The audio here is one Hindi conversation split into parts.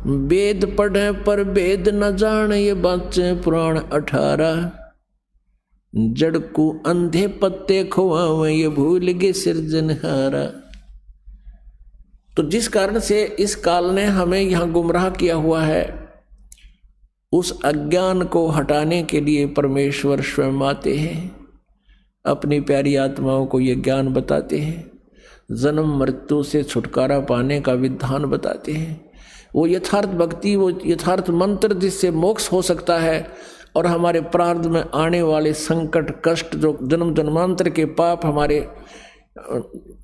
वेद पढ़े पर वेद न जान, ये बाचे पुराण 18। जड़ को अंधे पत्ते खुआवे, ये भूल गए सिरजनहारा। तो जिस कारण से इस काल ने हमें यहाँ गुमराह किया हुआ है, उस अज्ञान को हटाने के लिए परमेश्वर स्वयं आते हैं, अपनी प्यारी आत्माओं को ये ज्ञान बताते हैं, जन्म मृत्यु से छुटकारा पाने का विधान बताते हैं। वो यथार्थ भक्ति, वो यथार्थ मंत्र जिससे मोक्ष हो सकता है और हमारे प्रारब्ध में आने वाले संकट कष्ट, जो जन्म जन्मांतर के पाप हमारे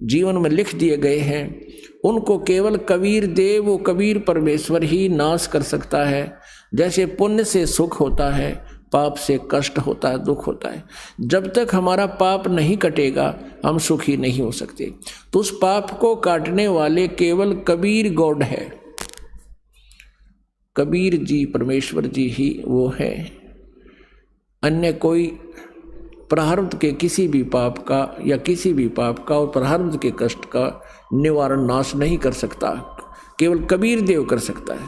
जीवन में लिख दिए गए हैं, उनको केवल कबीर देव, वो कबीर परमेश्वर ही नाश कर सकता है। जैसे पुण्य से सुख होता है, पाप से कष्ट होता है, दुख होता है। जब तक हमारा पाप नहीं कटेगा हम सुखी नहीं हो सकते। तो उस पाप को काटने वाले केवल कबीर गॉड है, कबीर जी परमेश्वर जी ही वो है। अन्य कोई प्रारब्ध के किसी भी पाप का या किसी भी पाप का और प्रारब्ध के कष्ट का निवारण नाश नहीं कर सकता, केवल कबीर देव कर सकता है।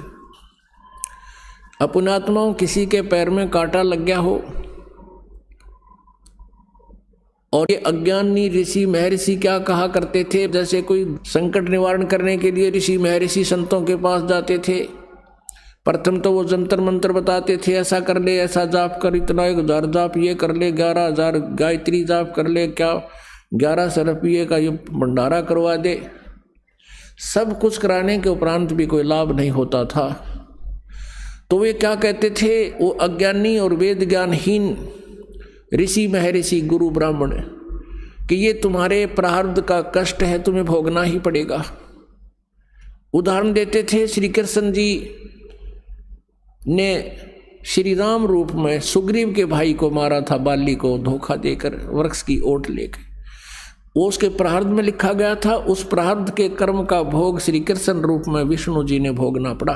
अपनात्माओं, किसी के पैर में कांटा लग गया हो और ये अज्ञानी ऋषि महर्षि क्या कहा करते थे, जैसे कोई संकट निवारण करने के लिए ऋषि महर्षि संतों के पास जाते थे। प्रथम तो वो जंतर मंत्र बताते थे, ऐसा कर ले, ऐसा जाप कर, इतना 1000 जाप ये कर ले, 11,000 गायत्री जाप कर ले, क्या 1100 रुपये का ये भंडारा करवा दे। सब कुछ कराने के उपरांत भी कोई लाभ नहीं होता था। तो वे क्या कहते थे, वो अज्ञानी और वेद ज्ञानहीन ऋषि महर्षि गुरु ब्राह्मण, कि ये तुम्हारे प्रारब्ध का कष्ट है, तुम्हें भोगना ही पड़ेगा। उदाहरण देते थे, श्री कृष्ण जी ने श्री राम रूप में सुग्रीव के भाई को मारा था, बाली को धोखा देकर वृक्ष की ओट लेकर। वो उसके प्रारब्ध में लिखा गया था। उस प्रारब्ध के कर्म का भोग श्री कृष्ण रूप में विष्णु जी ने भोगना पड़ा।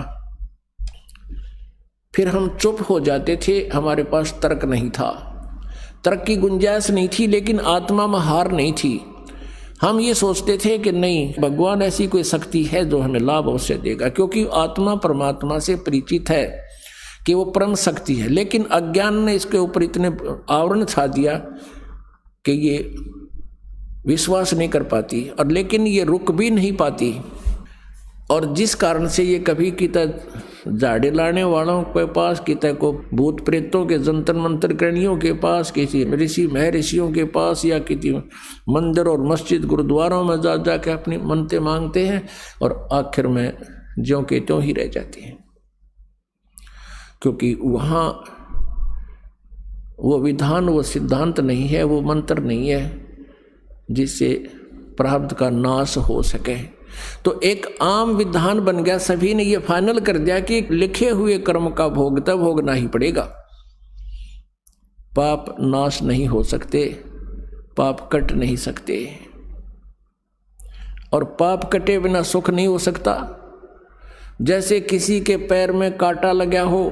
फिर हम चुप हो जाते थे, हमारे पास तर्क नहीं था, तर्क की गुंजाइश नहीं थी, लेकिन आत्मा में हार नहीं थी। हम ये सोचते थे कि नहीं, भगवान ऐसी कोई शक्ति है जो हमें लाभ अवश्य देगा, क्योंकि आत्मा परमात्मा से परिचित है कि वो परम शक्ति है। लेकिन अज्ञान ने इसके ऊपर इतने आवरण छा दिया कि ये विश्वास नहीं कर पाती, और लेकिन ये रुक भी नहीं पाती। और जिस कारण से ये कभी किता झाड़े लाने वालों के पास, किता को भूत प्रेतों के जंतर मंत्र करणियों के पास, किसी ऋषि महर्षियों के पास, या किसी मंदिर और मस्जिद गुरुद्वारों में जा जाके अपनी मन्नतें मांगते हैं, और आखिर में ज्यों के त्यों ही रह जाती हैं। क्योंकि वहाँ वो विधान, वो सिद्धांत नहीं है, वो मंत्र नहीं है जिससे प्रारब्ध का नाश हो सके। तो एक आम विधान बन गया, सभी ने ये फाइनल कर दिया कि लिखे हुए कर्म का भोग तब भोगना ही पड़ेगा। पाप नाश नहीं हो सकते, पाप कट नहीं सकते, और पाप कटे बिना सुख नहीं हो सकता। जैसे किसी के पैर में कांटा लगा हो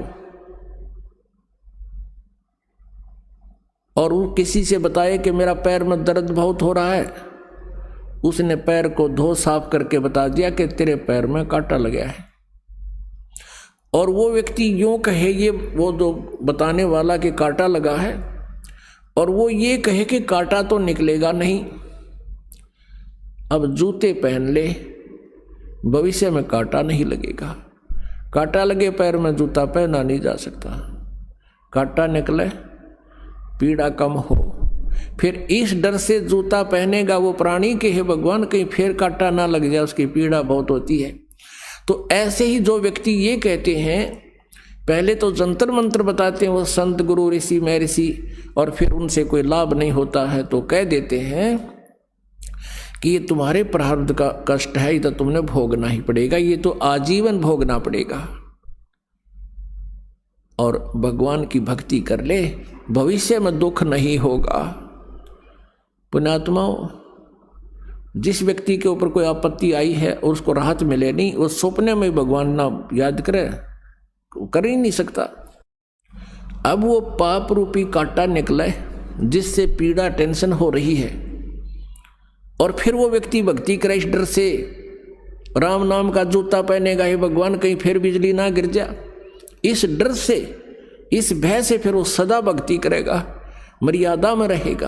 और वो किसी से बताए कि मेरा पैर में दर्द बहुत हो रहा है, उसने पैर को धो साफ करके बता दिया कि तेरे पैर में कांटा लगा है, और वो व्यक्ति यूं कहे, ये वो जो बताने वाला कि कांटा लगा है, और वो ये कहे कि कांटा तो निकलेगा नहीं, अब जूते पहन ले, भविष्य में कांटा नहीं लगेगा। कांटा लगे पैर में जूता पहना नहीं जा सकता, कांटा निकले पीड़ा कम हो। फिर इस डर से जूता पहनेगा वो प्राणी के, हे भगवान कहीं फिर कांटा ना लग जाए, उसकी पीड़ा बहुत होती है। तो ऐसे ही जो व्यक्ति ये कहते हैं, पहले तो जंतर मंत्र बताते हैं वो संत गुरु ऋषि महर्षि, और फिर उनसे कोई लाभ नहीं होता है तो कह देते हैं कि ये तुम्हारे प्रारब्ध का कष्ट है, ये तो तुमने भोगना ही पड़ेगा, ये तो आजीवन भोगना पड़ेगा, और भगवान की भक्ति कर ले, भविष्य में दुख नहीं होगा। पुण्यात्माओं, जिस व्यक्ति के ऊपर कोई आपत्ति आई है और उसको राहत मिले नहीं, वो सपने में भगवान ना याद करे, कर ही नहीं सकता। अब वो पाप रूपी कांटा निकले जिससे पीड़ा टेंशन हो रही है, और फिर वो व्यक्ति भक्ति करे इस डर से राम नाम का जूता पहनेगा, हे भगवान कहीं फिर बिजली ना गिर जा। इस डर से, इस भय से फिर वो सदा भक्ति करेगा, मर्यादा में रहेगा,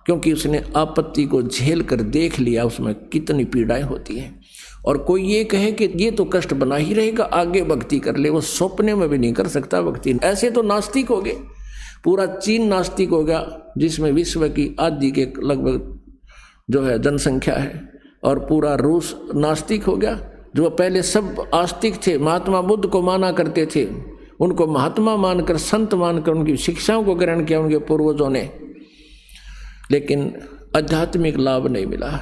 क्योंकि उसने आपत्ति को झेल कर देख लिया उसमें कितनी पीड़ाएं होती हैं। और कोई ये कहे कि ये तो कष्ट बना ही रहेगा, आगे भक्ति कर ले, वो सपने में भी नहीं कर सकता भक्ति। ऐसे तो नास्तिक हो गए, पूरा चीन नास्तिक हो गया, जिसमें विश्व की आधी के लगभग जो है जनसंख्या है, और पूरा रूस नास्तिक हो गया। जो पहले सब आस्तिक थे, महात्मा बुद्ध को माना करते थे, उनको महात्मा मानकर, संत मानकर उनकी शिक्षाओं को ग्रहण किया उनके पूर्वजों ने, लेकिन आध्यात्मिक लाभ नहीं मिला।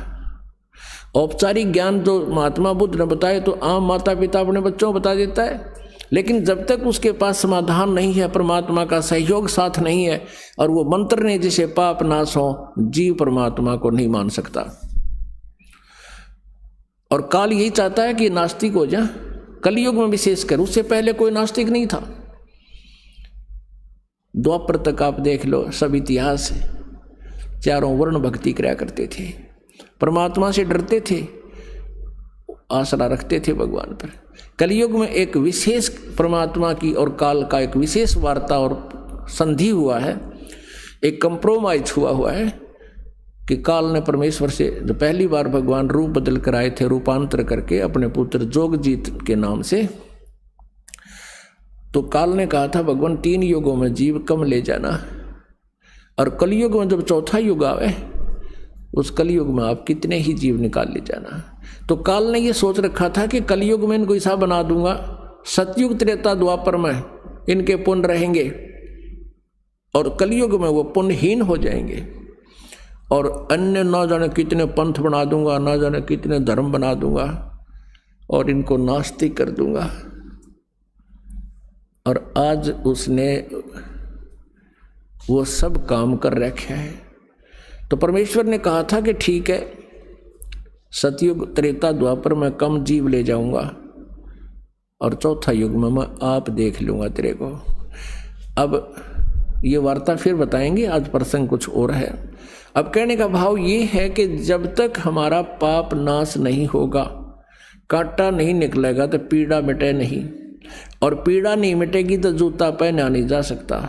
औपचारिक ज्ञान जो महात्मा बुद्ध ने बताए तो आम माता पिता अपने बच्चों को बता देता है, लेकिन जब तक उसके पास समाधान नहीं है, परमात्मा का सहयोग साथ नहीं है, और वो मंत्र ने जिसे पाप नाश हो, जीव परमात्मा को नहीं मान सकता। और काल यही चाहता है कि नास्तिक हो जाए, कलयुग में विशेषकर, उससे पहले कोई नास्तिक नहीं था। द्वापर तक आप देख लो, सब इतिहास है, चारों वर्ण भक्ति किया करते थे, परमात्मा से डरते थे, आसरा रखते थे भगवान पर। कलयुग में एक विशेष परमात्मा की और काल का एक विशेष वार्ता और संधि हुआ है, एक कंप्रोमाइज हुआ है कि काल ने परमेश्वर से जो पहली बार भगवान रूप बदल कर आए थे, रूपांतर करके अपने पुत्र जोगजीत के नाम से, तो काल ने कहा था भगवान 3 युगों में जीव कम ले जाना, और कलयुग में जब चौथा युग आवे उस कलयुग में आप कितने ही जीव निकाल ले जाना। तो काल ने ये सोच रखा था कि कलयुग में इनको ऐसा बना दूंगा, सतयुग त्रेता द्वापर में इनके पुण्य रहेंगे, और कलयुग में वो पुण्यहीन हो जाएंगे, और अन्य ना जाने कितने पंथ बना दूंगा, ना जाने कितने धर्म बना दूंगा, और इनको नास्तिक कर दूंगा। और आज उसने वो सब काम कर रखे हैं। तो परमेश्वर ने कहा था कि ठीक है, सतयुग त्रेता द्वापर में कम जीव ले जाऊंगा, और चौथा युग में मैं आप देख लूंगा तेरे को। अब ये वार्ता फिर बताएंगे, आज प्रसंग कुछ और है। अब कहने का भाव ये है कि जब तक हमारा पाप नाश नहीं होगा, कांटा नहीं निकलेगा, तो पीड़ा मिटे नहीं, और पीड़ा नहीं मिटेगी तो जूता पहना नहीं जा सकता।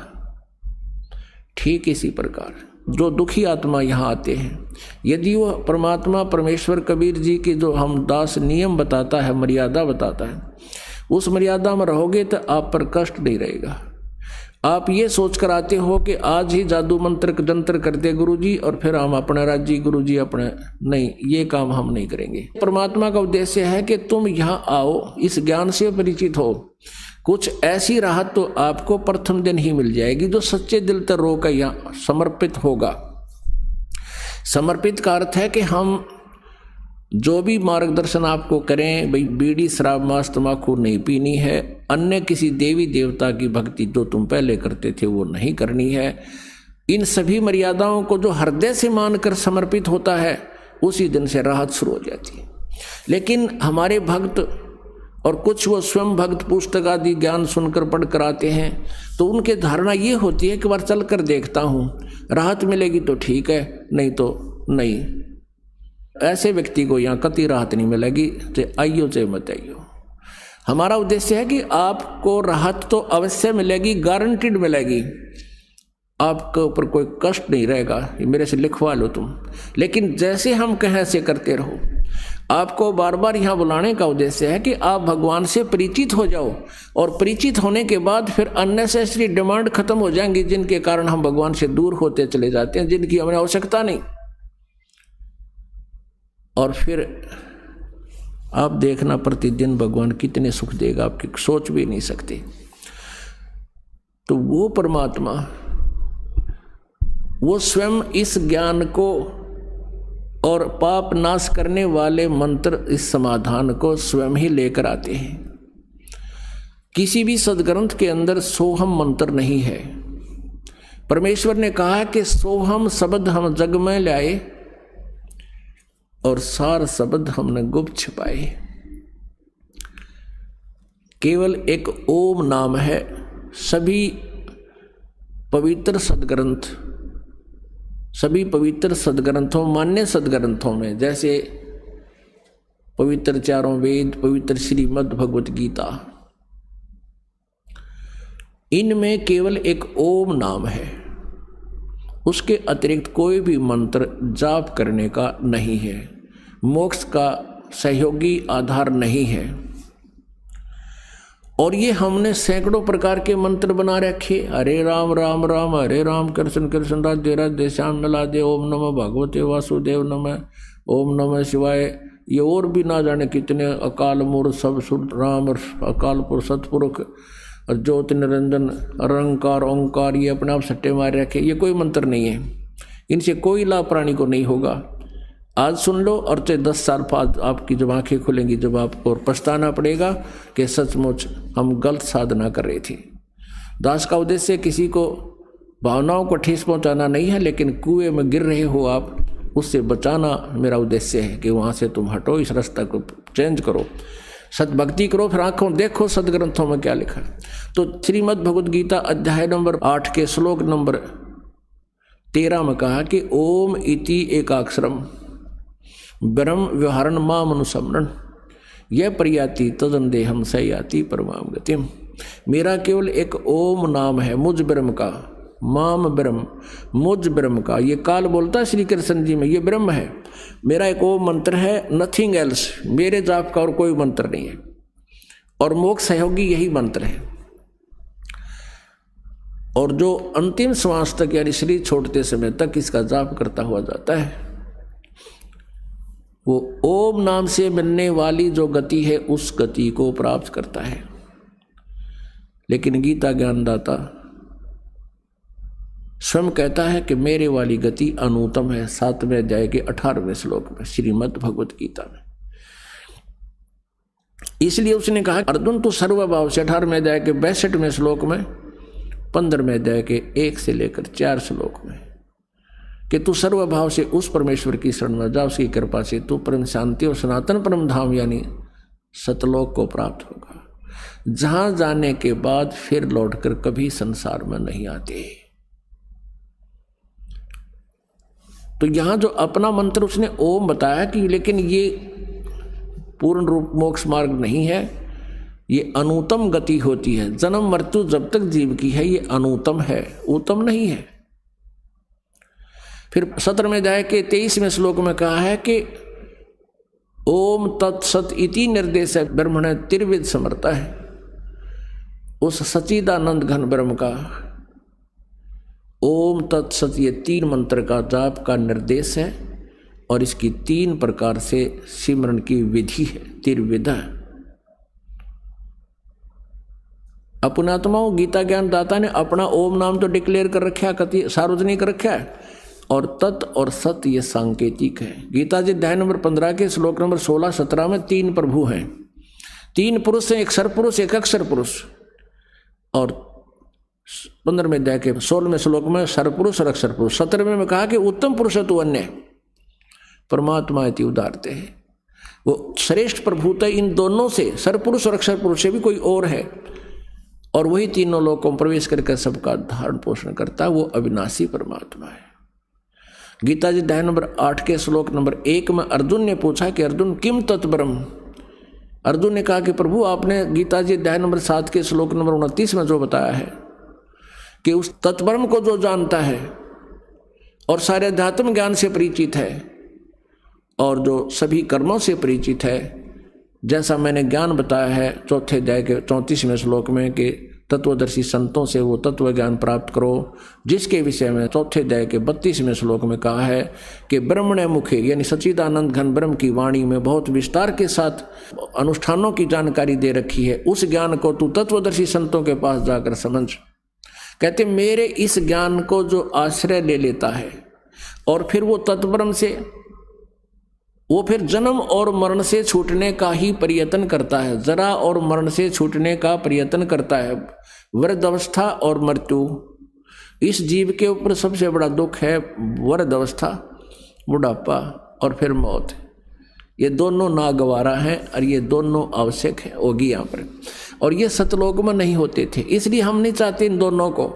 ठीक इसी प्रकार जो दुखी आत्मा यहाँ आते हैं, यदि वो परमात्मा परमेश्वर कबीर जी की जो हम दास नियम बताता है, मर्यादा बताता है, उस मर्यादा में रहोगे तो आप पर कष्ट नहीं रहेगा। आप ये सोच कर आते हो कि आज ही जादू मंत्र जंत्र कर दे गुरुजी और फिर हम अपना राज्य, गुरुजी अपने, नहीं, ये काम हम नहीं करेंगे। परमात्मा का उद्देश्य है कि तुम यहाँ आओ, इस ज्ञान से परिचित हो, कुछ ऐसी राहत तो आपको प्रथम दिन ही मिल जाएगी जो सच्चे दिल तक रोकर यहाँ समर्पित होगा। समर्पित का अर्थ है कि हम जो भी मार्गदर्शन आपको करें, भाई बीड़ी शराब मांस तंबाकू नहीं पीनी है, अन्य किसी देवी देवता की भक्ति जो तुम पहले करते थे वो नहीं करनी है, इन सभी मर्यादाओं को जो हृदय से मानकर समर्पित होता है, उसी दिन से राहत शुरू हो जाती है। लेकिन हमारे भक्त और कुछ वो स्वयं भक्त पुस्तक आदि ज्ञान सुनकर पढ़ कर आते हैं, तो उनके धारणा ये होती है कि बार चल कर देखता हूँ, राहत मिलेगी तो ठीक है, नहीं तो नहीं। ऐसे व्यक्ति को यहाँ कतई राहत नहीं मिलेगी, चाहे आइयो चाहे मत आइयो। हमारा उद्देश्य है कि आपको राहत तो अवश्य मिलेगी, गारंटीड मिलेगी, आपके ऊपर कोई कष्ट नहीं रहेगा, ये मेरे से लिखवा लो तुम। लेकिन जैसे हम कहें ऐसे करते रहो। आपको बार बार यहाँ बुलाने का उद्देश्य है कि आप भगवान से परिचित हो जाओ, और परिचित होने के बाद फिर अननेसेसरी डिमांड खत्म हो जाएंगी, जिनके कारण हम भगवान से दूर होते चले जाते हैं, जिनकी हमें आवश्यकता नहीं। और फिर आप देखना प्रतिदिन भगवान कितने सुख देगा, आपकी सोच भी नहीं सकते। तो वो परमात्मा, वो स्वयं इस ज्ञान को और पाप नाश करने वाले मंत्र, इस समाधान को स्वयं ही लेकर आते हैं। किसी भी सदग्रंथ के अंदर सोहम मंत्र नहीं है। परमेश्वर ने कहा कि सोहम शब्द हम जग में लाए, और सार शब्द हमने गुप्त छिपाए। केवल एक ओम नाम है। सभी पवित्र सदग्रंथ, सभी पवित्र सदग्रंथों, मान्य सदग्रंथों में, जैसे पवित्र चारों वेद, पवित्र श्रीमद् भगवत गीता, इनमें केवल एक ओम नाम है, उसके अतिरिक्त कोई भी मंत्र जाप करने का नहीं है, मोक्ष का सहयोगी आधार नहीं है। और ये हमने सैकड़ों प्रकार के मंत्र बना रखे, हरे राम राम राम हरे राम, कृष्ण कृष्ण राधे राधे श्याम राधे, ओम नमः भगवते वासुदेव नमः, ओम नमः शिवाय। ये और भी ना जाने कितने अकाल मूर्त सब सुर राम, अकाल पुरुष सतपुरुष, ज्योति निरंजन, अरंकार, ओंकार, ये अपने आप सट्टे मार रखे। ये कोई मंत्र नहीं है, इनसे कोई लाभ प्राणी को नहीं होगा। आज सुन लो और 10 साल बाद आपकी जब आंखें खुलेंगी, जब आपको पछताना पड़ेगा कि सचमुच हम गलत साधना कर रहे थे। दास का उद्देश्य किसी को भावनाओं को ठेस पहुंचाना नहीं है, लेकिन कुएं में गिर रहे हो आप, उससे बचाना मेरा उद्देश्य है कि वहां से तुम हटो, इस रास्ता को चेंज करो, सद्भक्ति करो, फिर आंखों देखो सदग्रंथों में क्या लिखा है। तो श्रीमद् भगवद गीता अध्याय नंबर 8 के श्लोक नंबर 13 में कहा कि ओम इति एकाक्षरम ब्रह्म व्यवहारण माम अनुसमरण यह प्रयाति तदन देहम सयाति परमाम गतिम। मेरा केवल एक ओम नाम है, मुझ ब्रह्म का, माम ब्रह्म, मुझ ब्रह्म का। ये काल बोलता है श्री कृष्ण जी में, ये ब्रह्म है, मेरा एक ओम मंत्र है, नथिंग एल्स, मेरे जाप का और कोई मंत्र नहीं है, और मोक्ष सहयोगी यही मंत्र है। और जो अंतिम श्वास तक यानी शरीर छोड़ते समय तक इसका जाप करता हुआ जाता है, वो ओम नाम से मिलने वाली जो गति है उस गति को प्राप्त करता है। लेकिन गीता ज्ञानदाता स्वयं कहता है कि मेरे वाली गति अनूतम है, 7वें अध्याय के 18वें श्लोक में श्रीमद् भगवत गीता में। इसलिए उसने कहा अर्जुन तू सर्वभाव से 18वें अध्याय के 62वें श्लोक में, 15वें अध्याय के 1 से लेकर 4 श्लोक में, कि तू सर्वभाव से उस परमेश्वर की शरण में जा, उसकी कृपा से तू परम शांति और सनातन परम धाम यानी सतलोक को प्राप्त होगा, जहां जाने के बाद फिर लौटकर कभी संसार में नहीं आते। तो यहां जो अपना मंत्र उसने ओम बताया कि, लेकिन ये पूर्ण रूप मोक्ष मार्ग नहीं है, ये अनुतम गति होती है। जन्म मृत्यु जब तक जीव की है ये अनुतम है, उत्तम नहीं है। फिर 17वें अध्याय के 23वें श्लोक में कहा है कि ओम तत्सत इति निर्देश ब्रह्मण त्रिविध समर्था है, उस सच्चिदानंद घन ब्रह्म का ओम तत्सत ये 3 मंत्र का जाप का निर्देश है, और इसकी 3 प्रकार से सिमरन की विधि है, त्रिविधा। अपनात्माओं गीता ज्ञान दाता ने अपना ओम नाम तो डिक्लेयर कर रखा है, सार्वजनिक रखा है, और तत् और सत ये सांकेतिक है। गीता जी अध्याय नंबर 15 के श्लोक नंबर 16-17 में 3 प्रभु हैं, 3 पुरुष हैं, एक सरपुरुष एक अक्षर पुरुष। और 15वें अध्याय के 16वें श्लोक में सरपुरुष और अक्षर पुरुष। 17वें में कहा कि उत्तम पुरुष तो अन्य परमात्मा इति उदारते हैं, वो श्रेष्ठ प्रभुता इन दोनों से, सरपुरुष और अक्षर पुरुष से भी कोई और है, और वही तीनों लोगों में प्रवेश करके सबका धारण पोषण करता है, वो अविनाशी परमात्मा है। गीता जी अध्याय नंबर 8 के श्लोक नंबर 1 में अर्जुन ने पूछा कि अर्जुन किम तत्ब्रह्म। अर्जुन ने कहा कि प्रभु आपने गीता जी अध्याय नंबर 7 के श्लोक नंबर 29 में जो बताया है कि उस तत्ब्रह्म को जो जानता है और सारे अध्यात्म ज्ञान से परिचित है और जो सभी कर्मों से परिचित है, जैसा मैंने ज्ञान बताया है 4 अध्याय के 34वें श्लोक में कि तत्वदर्शी संतों से वो तत्व ज्ञान प्राप्त करो, जिसके विषय में 4 अध्याय के 32वें श्लोक में कहा है कि ब्रह्मण्य मुखे यानी सच्चिदानंद घन ब्रह्म की वाणी में बहुत विस्तार के साथ अनुष्ठानों की जानकारी दे रखी है। उस ज्ञान को तू तत्वदर्शी संतों के पास जाकर समझ। कहते मेरे इस ज्ञान को जो आश्रय ले लेता है और फिर वो तत्ब्रह्म से वो फिर जन्म और मरण से छूटने का ही प्रयत्न करता है, जरा और मरण से छूटने का प्रयत्न करता है। वृद्धावस्था और मृत्यु इस जीव के ऊपर सबसे बड़ा दुख है। वृद्धावस्था, बुढ़ापा और फिर मौत, ये दोनों नागवारा हैं और ये दोनों आवश्यक है होगी यहाँ पर, और ये सतलोक में नहीं होते थे, इसलिए हम नहीं चाहते इन दोनों को,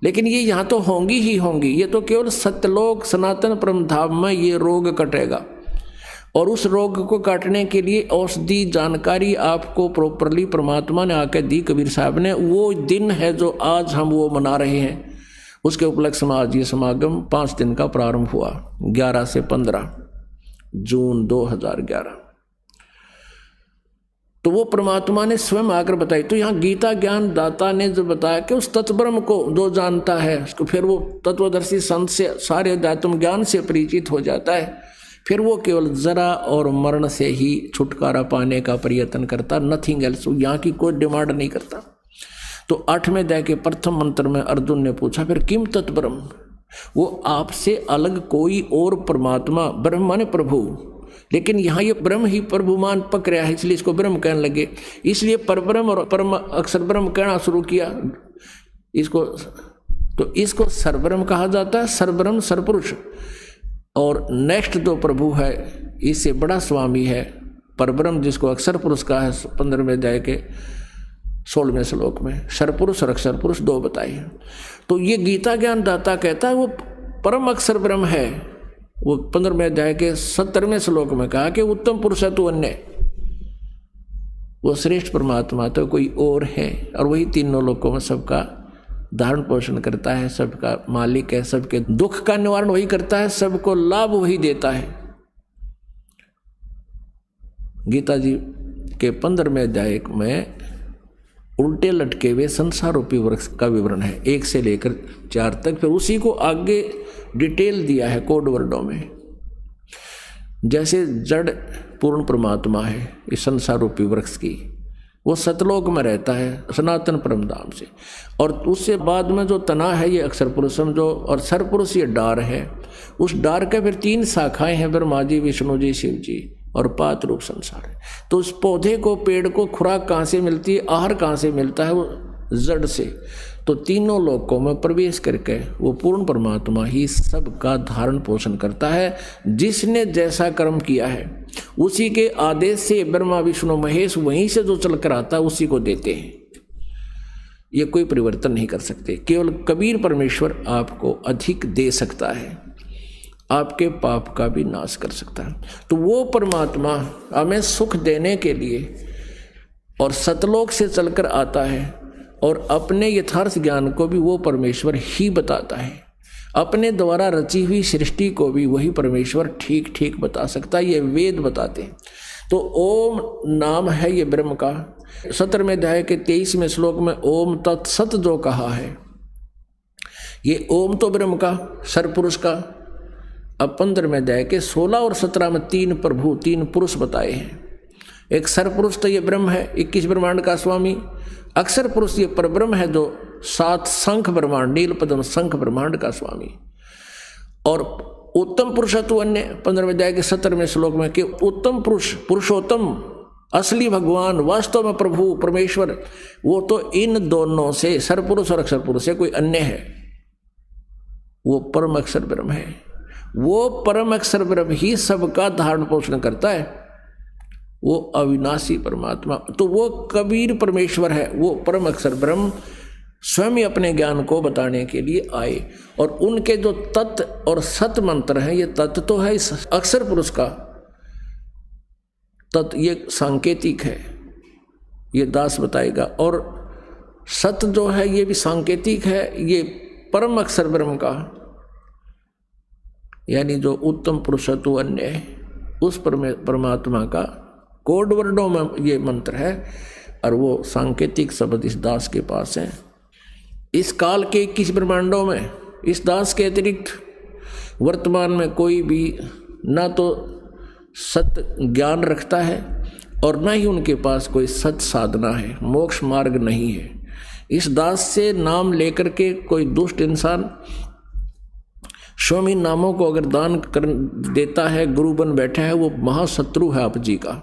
लेकिन ये यहाँ तो होंगी ही होंगी। ये तो केवल सतलोक सनातन परम धाम में ये रोग कटेगा। और उस रोग को काटने के लिए औषधि जानकारी आपको प्रॉपरली परमात्मा ने आकर दी कबीर साहब ने। वो दिन है जो आज हम वो मना रहे हैं। उसके उपलक्ष्य में आज ये समागम 5 दिन का प्रारंभ हुआ, 11 से 15 जून 2011। तो वो परमात्मा ने स्वयं आकर बताई। तो यहाँ गीता ज्ञान दाता ने जो बताया कि उस तत्ब्रह्म को जो जानता है उसको फिर वो तत्वदर्शी संत से सारे अध्यात्म ज्ञान से परिचित हो जाता है। फिर वो केवल जरा और मरण से ही छुटकारा पाने का प्रयत्न करता, नथिंग एल्स। यहाँ की कोई डिमांड नहीं करता। तो 8वें अध्याय के प्रथम मंत्र में अर्जुन ने पूछा फिर किम तत्ब्रह्म, वो आपसे अलग कोई और परमात्मा, ब्रह्म माने प्रभु, लेकिन यहाँ ये ब्रह्म ही प्रभुमान पकड़ा है इसलिए इसको ब्रह्म कहने लगे। इसलिए परब्रह्म और परम अक्षर ब्रह्म कहना शुरू किया इसको। तो इसको सरब्रह्म कहा जाता है, सरब्रह्म सरपुरुष। और नेक्स्ट जो प्रभु है इससे बड़ा स्वामी है परब्रह्म, जिसको अक्षर पुरुष कहा है 15वें अध्याय के 16वें श्लोक में। सरपुरुष और अक्षर पुरुष 2 बताए। तो ये गीता ज्ञान दाता कहता है वो परम अक्षर ब्रह्म है। वो 15वें अध्याय के 17वें श्लोक में कहा कि उत्तम पुरुष है तो अन्य, वो श्रेष्ठ परमात्मा तो कोई और है, और वही तीनों लोकों में सबका धारण पोषण करता है, सबका मालिक है, सबके दुख का निवारण वही करता है, सबको लाभ वही देता है। गीता जी के 15वें अध्याय में उल्टे लटके हुए संसार रूपी वृक्ष का विवरण है 1 से लेकर 4 तक। फिर उसी को आगे डिटेल दिया है कोड वर्डों में। जैसे जड़ पूर्ण परमात्मा है इस संसार रूपी वृक्ष की, वो सतलोक में रहता है सनातन परम धाम से। और उससे बाद में जो तना है ये अक्षर पुरुष समझो, और सरपुरुष ये डार है। उस डार के फिर 3 शाखाएं हैं, ब्रह्मा जी, विष्णु जी, शिव जी, और 5 रूप संसार है। तो उस पौधे को, पेड़ को खुराक कहाँ से मिलती है, आहार कहाँ से मिलता है, वो जड़ से। तो तीनों लोकों में प्रवेश करके वो पूर्ण परमात्मा ही सबका धारण पोषण करता है। जिसने जैसा कर्म किया है उसी के आदेश से ब्रह्मा विष्णु महेश वहीं से जो चल कर आता है उसी को देते हैं। ये कोई परिवर्तन नहीं कर सकते। केवल कबीर परमेश्वर आपको अधिक दे सकता है, आपके पाप का भी नाश कर सकता है। तो वो परमात्मा हमें सुख देने के लिए और सतलोक से चलकर आता है, और अपने यथार्थ ज्ञान को भी वो परमेश्वर ही बताता है। अपने द्वारा रची हुई सृष्टि को भी वही परमेश्वर ठीक ठीक बता सकता है, ये वेद बताते हैं। तो ओम नाम है ये ब्रह्म का। 17वें अध्याय के 23वें श्लोक में ओम तत्सत जो कहा है, ये ओम तो ब्रह्म का, सरपुरुष का। अब 15वें अध्याय के 16 और 17 में 3 प्रभु 3 पुरुष बताए हैं। एक सरपुरुष तो ये ब्रह्म है, 21 ब्रह्मांड का स्वामी। अक्षर पुरुष ये परब्रह्म है जो 7 शंख ब्रह्मांड, नील पद्म शंख ब्रह्मांड का स्वामी। और उत्तम पुरुष है तो अन्य 15वें अध्याय के 17वें श्लोक में कि उत्तम पुरुष, पुरुषोत्तम, असली भगवान, वास्तव में प्रभु परमेश्वर, वो तो इन दोनों से, सरपुरुष और अक्षर पुरुष से कोई अन्य है। वो परम अक्षर ब्रह्म है। वो परम अक्षर ब्रह्म ही सबका धारण पोषण करता है। वो अविनाशी परमात्मा, तो वो कबीर परमेश्वर है। वो परम अक्षर ब्रह्म स्वयं ही अपने ज्ञान को बताने के लिए आए। और उनके जो तत् और सत मंत्र हैं, ये तत् तो है इस अक्षर पुरुष का, तत् ये सांकेतिक है, ये दास बताएगा। और सत जो है ये भी सांकेतिक है, ये परम अक्षर ब्रह्म का, यानी जो उत्तम पुरुषत्व अन्य है, उस परमात्मा का कोड वर्डों में ये मंत्र है। और वो सांकेतिक शब्द इस दास के पास है। इस काल के 21 ब्रह्मांडों में इस दास के अतिरिक्त वर्तमान में कोई भी ना तो सत ज्ञान रखता है और ना ही उनके पास कोई सत साधना है, मोक्ष मार्ग नहीं है। इस दास से नाम लेकर के कोई दुष्ट इंसान स्वामी नामों को अगर दान कर देता है, गुरु बन बैठा है, वो महाशत्रु है आप जी का।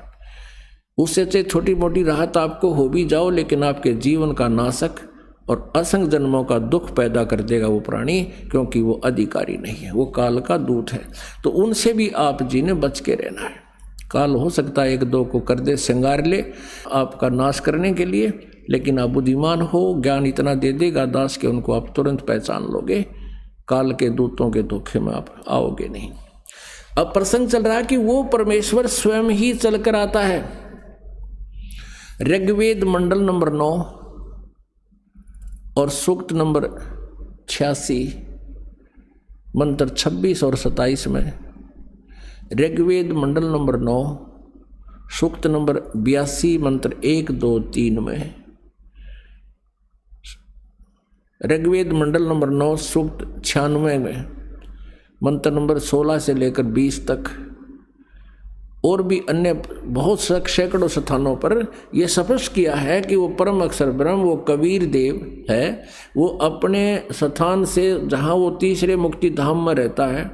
उससे से छोटी मोटी राहत आपको हो भी जाओ, लेकिन आपके जीवन का नाशक और असंख्य जन्मों का दुख पैदा कर देगा वो प्राणी, क्योंकि वो अधिकारी नहीं है, वो काल का दूत है। तो उनसे भी आप जी ने बच के रहना है। काल हो सकता है 1-2 को कर दे, श्रृंगार ले आपका नाश करने के लिए, लेकिन आप बुद्धिमान हो, ज्ञान इतना दे देगा दास के उनको आप तुरंत पहचान लोगे। काल के दूतों के धोखे में आप आओगे नहीं। अब प्रसंग चल रहा है कि वो परमेश्वर स्वयं ही चलकर आता है। ऋग्वेद मंडल नंबर 9 और सूक्त नंबर 86 मंत्र 26 और 27 में, ऋग्वेद मंडल नंबर 9 सूक्त नंबर 82 मंत्र 1, 2, 3 में, ऋग्वेद मंडल नंबर 9 सूक्त 96 में मंत्र नंबर 16 से लेकर 20 तक, और भी अन्य बहुत सैकड़ों स्थानों पर यह स्पष्ट किया है कि वो परम अक्षर ब्रह्म, वो कबीर देव है, वो अपने स्थान से जहाँ वो तीसरे मुक्ति धाम में रहता है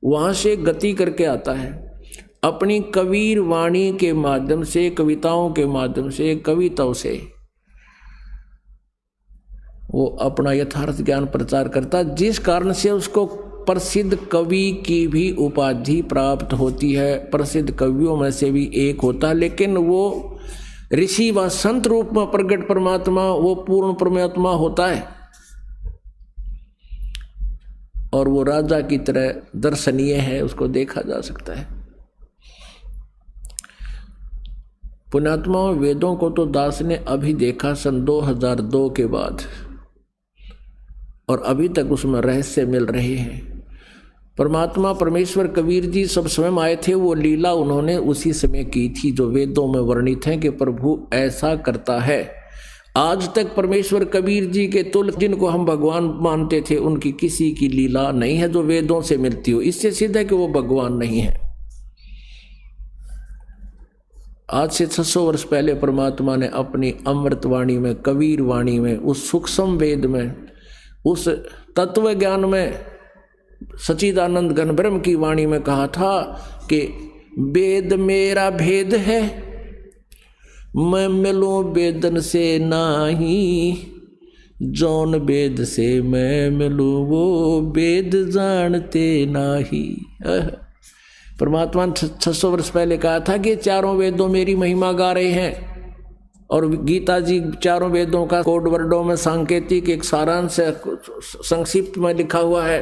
वहाँ से गति करके आता है। अपनी कबीर वाणी के माध्यम से, कविताओं के माध्यम से, कविताओं से वो अपना यथार्थ ज्ञान प्रचार करता, जिस कारण से उसको प्रसिद्ध कवि की भी उपाधि प्राप्त होती है। प्रसिद्ध कवियों में से भी एक होता है, लेकिन वो ऋषि व संत रूप में प्रकट परमात्मा, वो पूर्ण परमात्मा होता है और वो राजा की तरह दर्शनीय है, उसको देखा जा सकता है। पुण्यात्मा वेदों को तो दास ने अभी देखा सन 2002 के बाद, और अभी तक उसमें रहस्य मिल रहे हैं। परमात्मा परमेश्वर कबीर जी सब स्वयं आए थे, वो लीला उन्होंने उसी समय की थी जो वेदों में वर्णित है कि प्रभु ऐसा करता है। आज तक परमेश्वर कबीर जी के तुल्य, जिनको हम भगवान मानते थे, उनकी किसी की लीला नहीं है जो वेदों से मिलती हो। इससे सिद्ध है कि वो भगवान नहीं है। आज से 600 वर्ष पहले परमात्मा ने अपनी अमृतवाणी में, कबीर वाणी में, उस सूक्ष्म वेद में, उस तत्व ज्ञान में, सच्चिदानंद घन ब्रह्म की वाणी में कहा था कि वेद मेरा भेद है, मैं मिलूं वेदन से नाही, जौन वेद से मैं मिलूं वो वेद जानते नाही। परमात्मा ने 600 वर्ष पहले कहा था कि चारों वेदों मेरी महिमा गा रहे हैं, और गीता जी चारों वेदों का कोड वर्डों में सांकेतिक एक सारांश संक्षिप्त में लिखा हुआ है।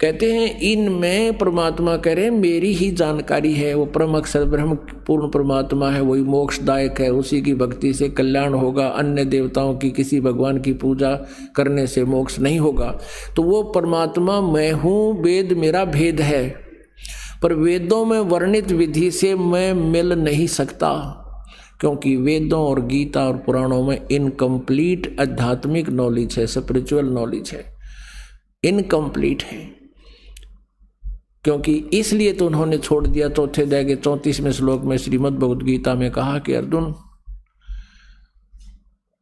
कहते हैं इनमें परमात्मा कह रहे हैं मेरी ही जानकारी है, वो परम अक्षर ब्रह्म पूर्ण परमात्मा है, वही मोक्षदायक है, उसी की भक्ति से कल्याण होगा, अन्य देवताओं की, किसी भगवान की पूजा करने से मोक्ष नहीं होगा। तो वो परमात्मा मैं हूँ, वेद मेरा भेद है, पर वेदों में वर्णित विधि से मैं मिल नहीं सकता, क्योंकि वेदों और गीता और पुराणों में इनकम्प्लीट आध्यात्मिक नॉलेज है, स्पिरिचुअल नॉलेज है, इनकम्प्लीट है। क्योंकि इसलिए तो उन्होंने छोड़ दिया। चौथे अध्याय के 34वें श्लोक में श्रीमद् भगवद गीता में कहा कि अर्जुन,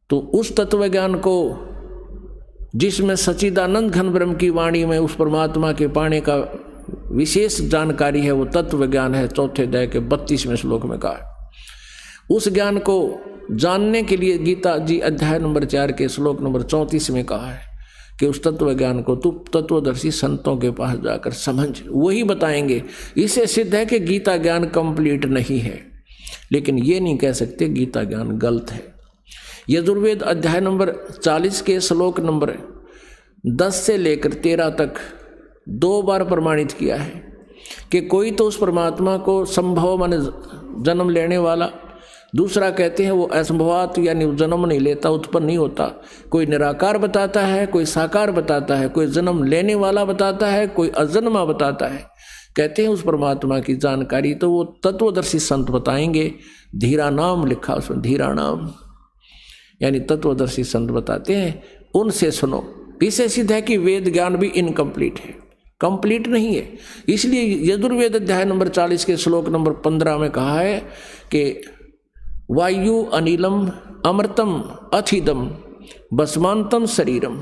तो उस तत्व ज्ञान को जिसमें सच्चिदानंद घन ब्रह्म की वाणी में उस परमात्मा के पाने का विशेष जानकारी है, वो तत्व ज्ञान है। चौथे अध्याय के 32वें श्लोक में कहा। उस ज्ञान को जानने के लिए गीता जी अध्याय नंबर 4 के श्लोक नंबर 34 में कहा है कि उस तत्व ज्ञान को तू तत्वदर्शी संतों के पास जाकर समझ, वही बताएंगे। इससे सिद्ध है कि गीता ज्ञान कंप्लीट नहीं है, लेकिन ये नहीं कह सकते गीता ज्ञान गलत है। यजुर्वेद अध्याय नंबर 40 के श्लोक नंबर 10 से लेकर 13 तक 2 बार प्रमाणित किया है कि कोई तो उस परमात्मा को संभव माने जन्म लेने वाला, दूसरा कहते हैं वो असंभवात यानी जन्म नहीं लेता, उत्पन्न नहीं होता। कोई निराकार बताता है, कोई साकार बताता है, कोई जन्म लेने वाला बताता है, कोई अजन्मा बताता है। कहते हैं उस परमात्मा की जानकारी तो वो तत्वदर्शी संत बताएंगे। धीरा नाम लिखा उसमें, धीरा नाम यानी तत्वदर्शी संत बताते हैं, उनसे सुनो। इससे सिद्ध है कि वेद ज्ञान भी इनकम्प्लीट है, कंप्लीट नहीं है। इसलिए यजुर्वेद अध्याय नंबर 40 के श्लोक नंबर 15 में कहा है कि वायु अनिलम अमृतम अथिदम भस्मांतम शरीरम,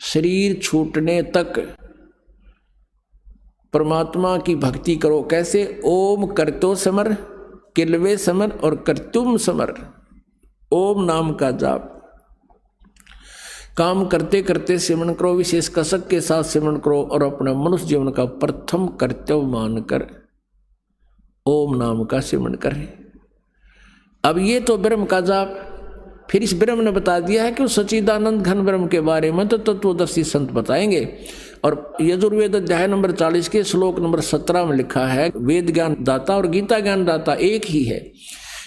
शरीर छूटने तक परमात्मा की भक्ति करो। कैसे? ओम करतो समर, किलवे समर और करतुम समर। ओम नाम का जाप काम करते करते सिमरण करो, विशेष कसक के साथ सिमरण करो और अपना मनुष्य जीवन का प्रथम कर्तव्य मानकर ओम नाम का सिमरण करें। अब ये तो ब्रह्म का जाप, फिर इस ब्रह्म ने बता दिया है कि उस सच्चिदानंद घन ब्रह्म के बारे में तो तत्वदर्शी संत बताएंगे। और यजुर्वेद अध्याय नंबर 40 के श्लोक नंबर 17 में लिखा है, वेद ज्ञान दाता और गीता ज्ञान दाता एक ही है।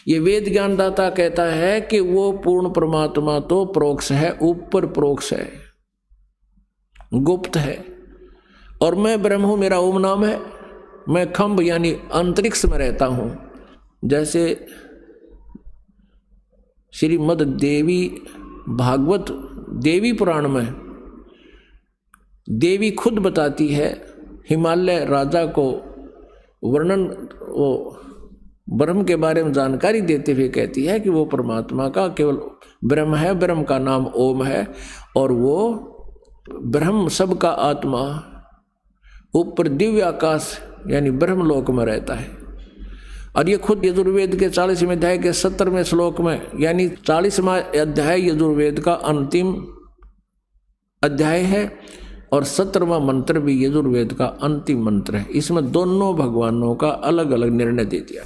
ये वेद ज्ञान दाता कहता है कि वो पूर्ण परमात्मा तो प्रोक्ष है, ऊपर प्रोक्ष है, गुप्त है, और मैं ब्रह्म हूं, मेरा ओम नाम है, मैं खंभ यानी अंतरिक्ष में रहता हूं। जैसे श्रीमद् देवी भागवत देवी पुराण में देवी खुद बताती है, हिमालय राजा को वर्णन वो ब्रह्म के बारे में जानकारी देते हुए कहती है कि वो परमात्मा का केवल ब्रह्म है, ब्रह्म का नाम ओम है, और वो ब्रह्म सबका आत्मा ऊपर दिव्य आकाश यानी ब्रह्मलोक में रहता है। और ये खुद यजुर्वेद के 40वें अध्याय के 70वें श्लोक में, यानी 40वां अध्याय यजुर्वेद का अंतिम अध्याय है और 17वां मंत्र भी यजुर्वेद का अंतिम मंत्र है। इसमें दोनों भगवानों का अलग अलग निर्णय दे दिया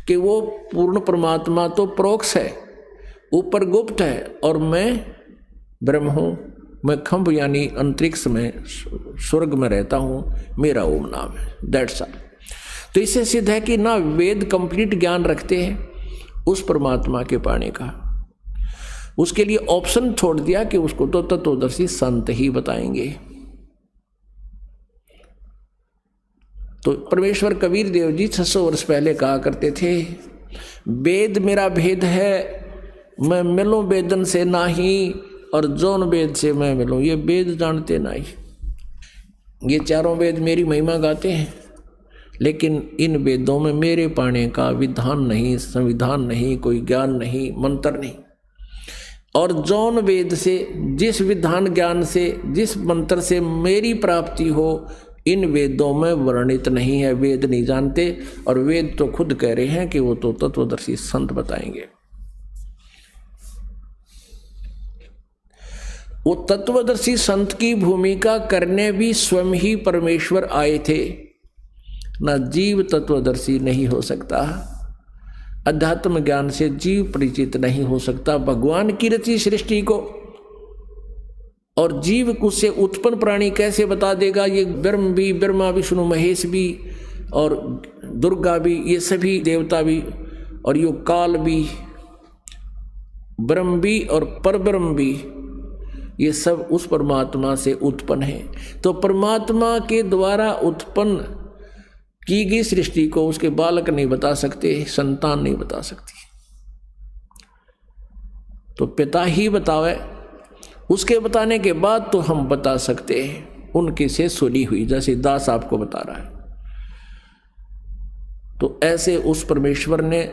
कि वो पूर्ण परमात्मा तो प्रोक्ष है, ऊपर गुप्त है, और मैं ब्रह्म हूँ, मैं खंभ यानी अंतरिक्ष में स्वर्ग में रहता हूँ, मेरा ओम नाम है। That's all. तो इससे सिद्ध है कि ना वेद कंप्लीट ज्ञान रखते हैं उस परमात्मा के पाने का, उसके लिए ऑप्शन छोड़ दिया कि उसको तो तत्वदर्शी संत ही बताएंगे। तो परमेश्वर कबीर देव जी 600 वर्ष पहले कहा करते थे, वेद मेरा भेद है, मैं मिलूं वेदन से नाही, और जौन वेद से मैं मिलूं। ये वेद जानते नहीं, ये चारों वेद मेरी महिमा गाते हैं, लेकिन इन वेदों में मेरे पाने का विधान नहीं, संविधान नहीं, कोई ज्ञान नहीं, मंत्र नहीं। और जौन वेद से, जिस विधान ज्ञान से, जिस मंत्र से मेरी प्राप्ति हो, इन वेदों में वर्णित नहीं है, वेद नहीं जानते। और वेद तो खुद कह रहे हैं कि वो तो तत्वदर्शी संत बताएंगे। वो तत्वदर्शी संत की भूमिका करने भी स्वयं ही परमेश्वर आए थे, ना जीव तत्वदर्शी नहीं हो सकता, अध्यात्म ज्ञान से जीव परिचित नहीं हो सकता भगवान की रची सृष्टि को। और जीव उससे उत्पन्न प्राणी कैसे बता देगा? ये ब्रह्म भी, ब्रह्मा विष्णु महेश भी, और दुर्गा भी, ये सभी देवता भी, और यो काल भी, ब्रह्म भी और परब्रह्म भी, ये सब उस परमात्मा से उत्पन्न है। तो परमात्मा के द्वारा उत्पन्न की गई सृष्टि को उसके बालक नहीं बता सकते, संतान नहीं बता सकती, तो पिता ही बतावे। उसके बताने के बाद तो हम बता सकते हैं, उनके से सुनी हुई, जैसे दास आपको बता रहा है। तो ऐसे उस परमेश्वर ने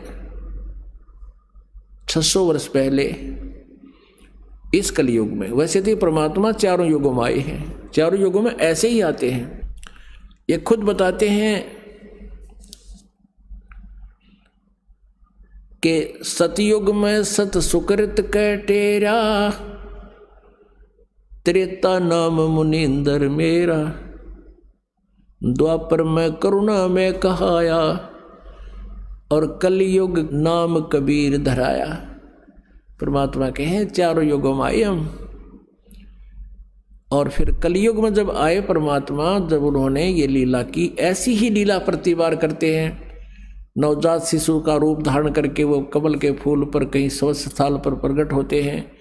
600 वर्ष पहले इस कलयुग में, वैसे तो परमात्मा चारों युगों में आए हैं, चारों युगों में ऐसे ही आते हैं। ये खुद बताते हैं कि सतयुग में सत सुकृत कै टेरा, त्रेता नाम मुनिंदर मेरा, द्वापर में करुणा में कहाया, और कलयुग नाम कबीर धराया। परमात्मा के हैं चारों युगों में आए हम। और फिर कलयुग में जब आए परमात्मा, जब उन्होंने ये लीला की, ऐसी ही लीला प्रतिबार करते हैं। नवजात शिशु का रूप धारण करके वो कमल के फूल पर कहीं स्वच्छ स्थल पर प्रकट होते हैं,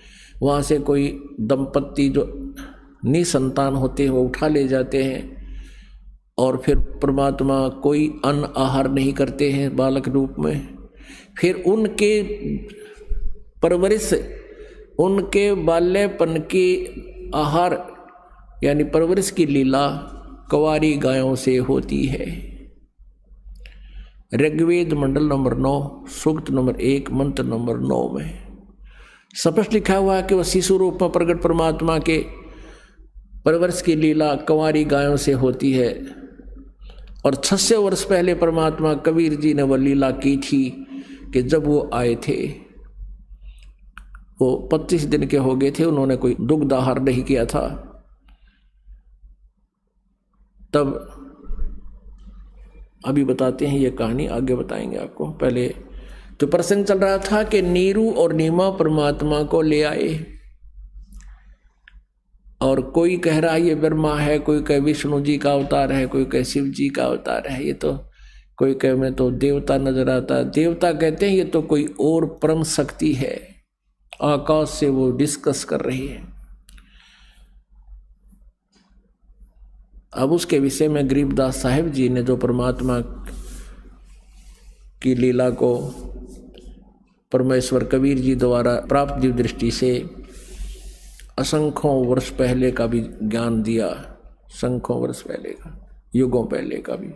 वहाँ से कोई दंपत्ति जो निसंतान होते हैं वो उठा ले जाते हैं, और फिर परमात्मा कोई अन्न आहार नहीं करते हैं बालक रूप में। फिर उनके परवरिश, उनके बाल्यपन की आहार यानी परवरिश की लीला कुंवारी गायों से होती है। ऋग्वेद मंडल नंबर 9 सूक्त नंबर 1 मंत्र नंबर 9 में स्पष्ट लिखा हुआ है कि वह शिशु रूप में प्रकट परमात्मा के परवरिश की लीला कुंवारी गायों से होती है। और 600 वर्ष पहले परमात्मा कबीर जी ने वह लीला की थी कि जब वो आए थे, वो 25 दिन के हो गए थे, उन्होंने कोई दुग्ध आहार नहीं किया था। तब अभी बताते हैं ये कहानी, आगे बताएंगे आपको। पहले तो प्रसंग चल रहा था कि नीरू और नीमा परमात्मा को ले आए, और कोई कह रहा ये ब्रह्मा है, कोई कहे विष्णु जी का अवतार है, कोई कहे शिव जी का अवतार है, ये तो कोई कहे में तो देवता नजर आता है। देवता कहते हैं ये तो कोई और परम शक्ति है, आकाश से वो डिस्कस कर रही है। अब उसके विषय में गरीबदास साहिब जी ने जो परमात्मा की लीला को परमेश्वर कबीर जी द्वारा प्राप्त दिव्य दृष्टि से असंख्यों वर्ष पहले का भी ज्ञान दिया, संख्यों वर्ष पहले का, युगों पहले का भी,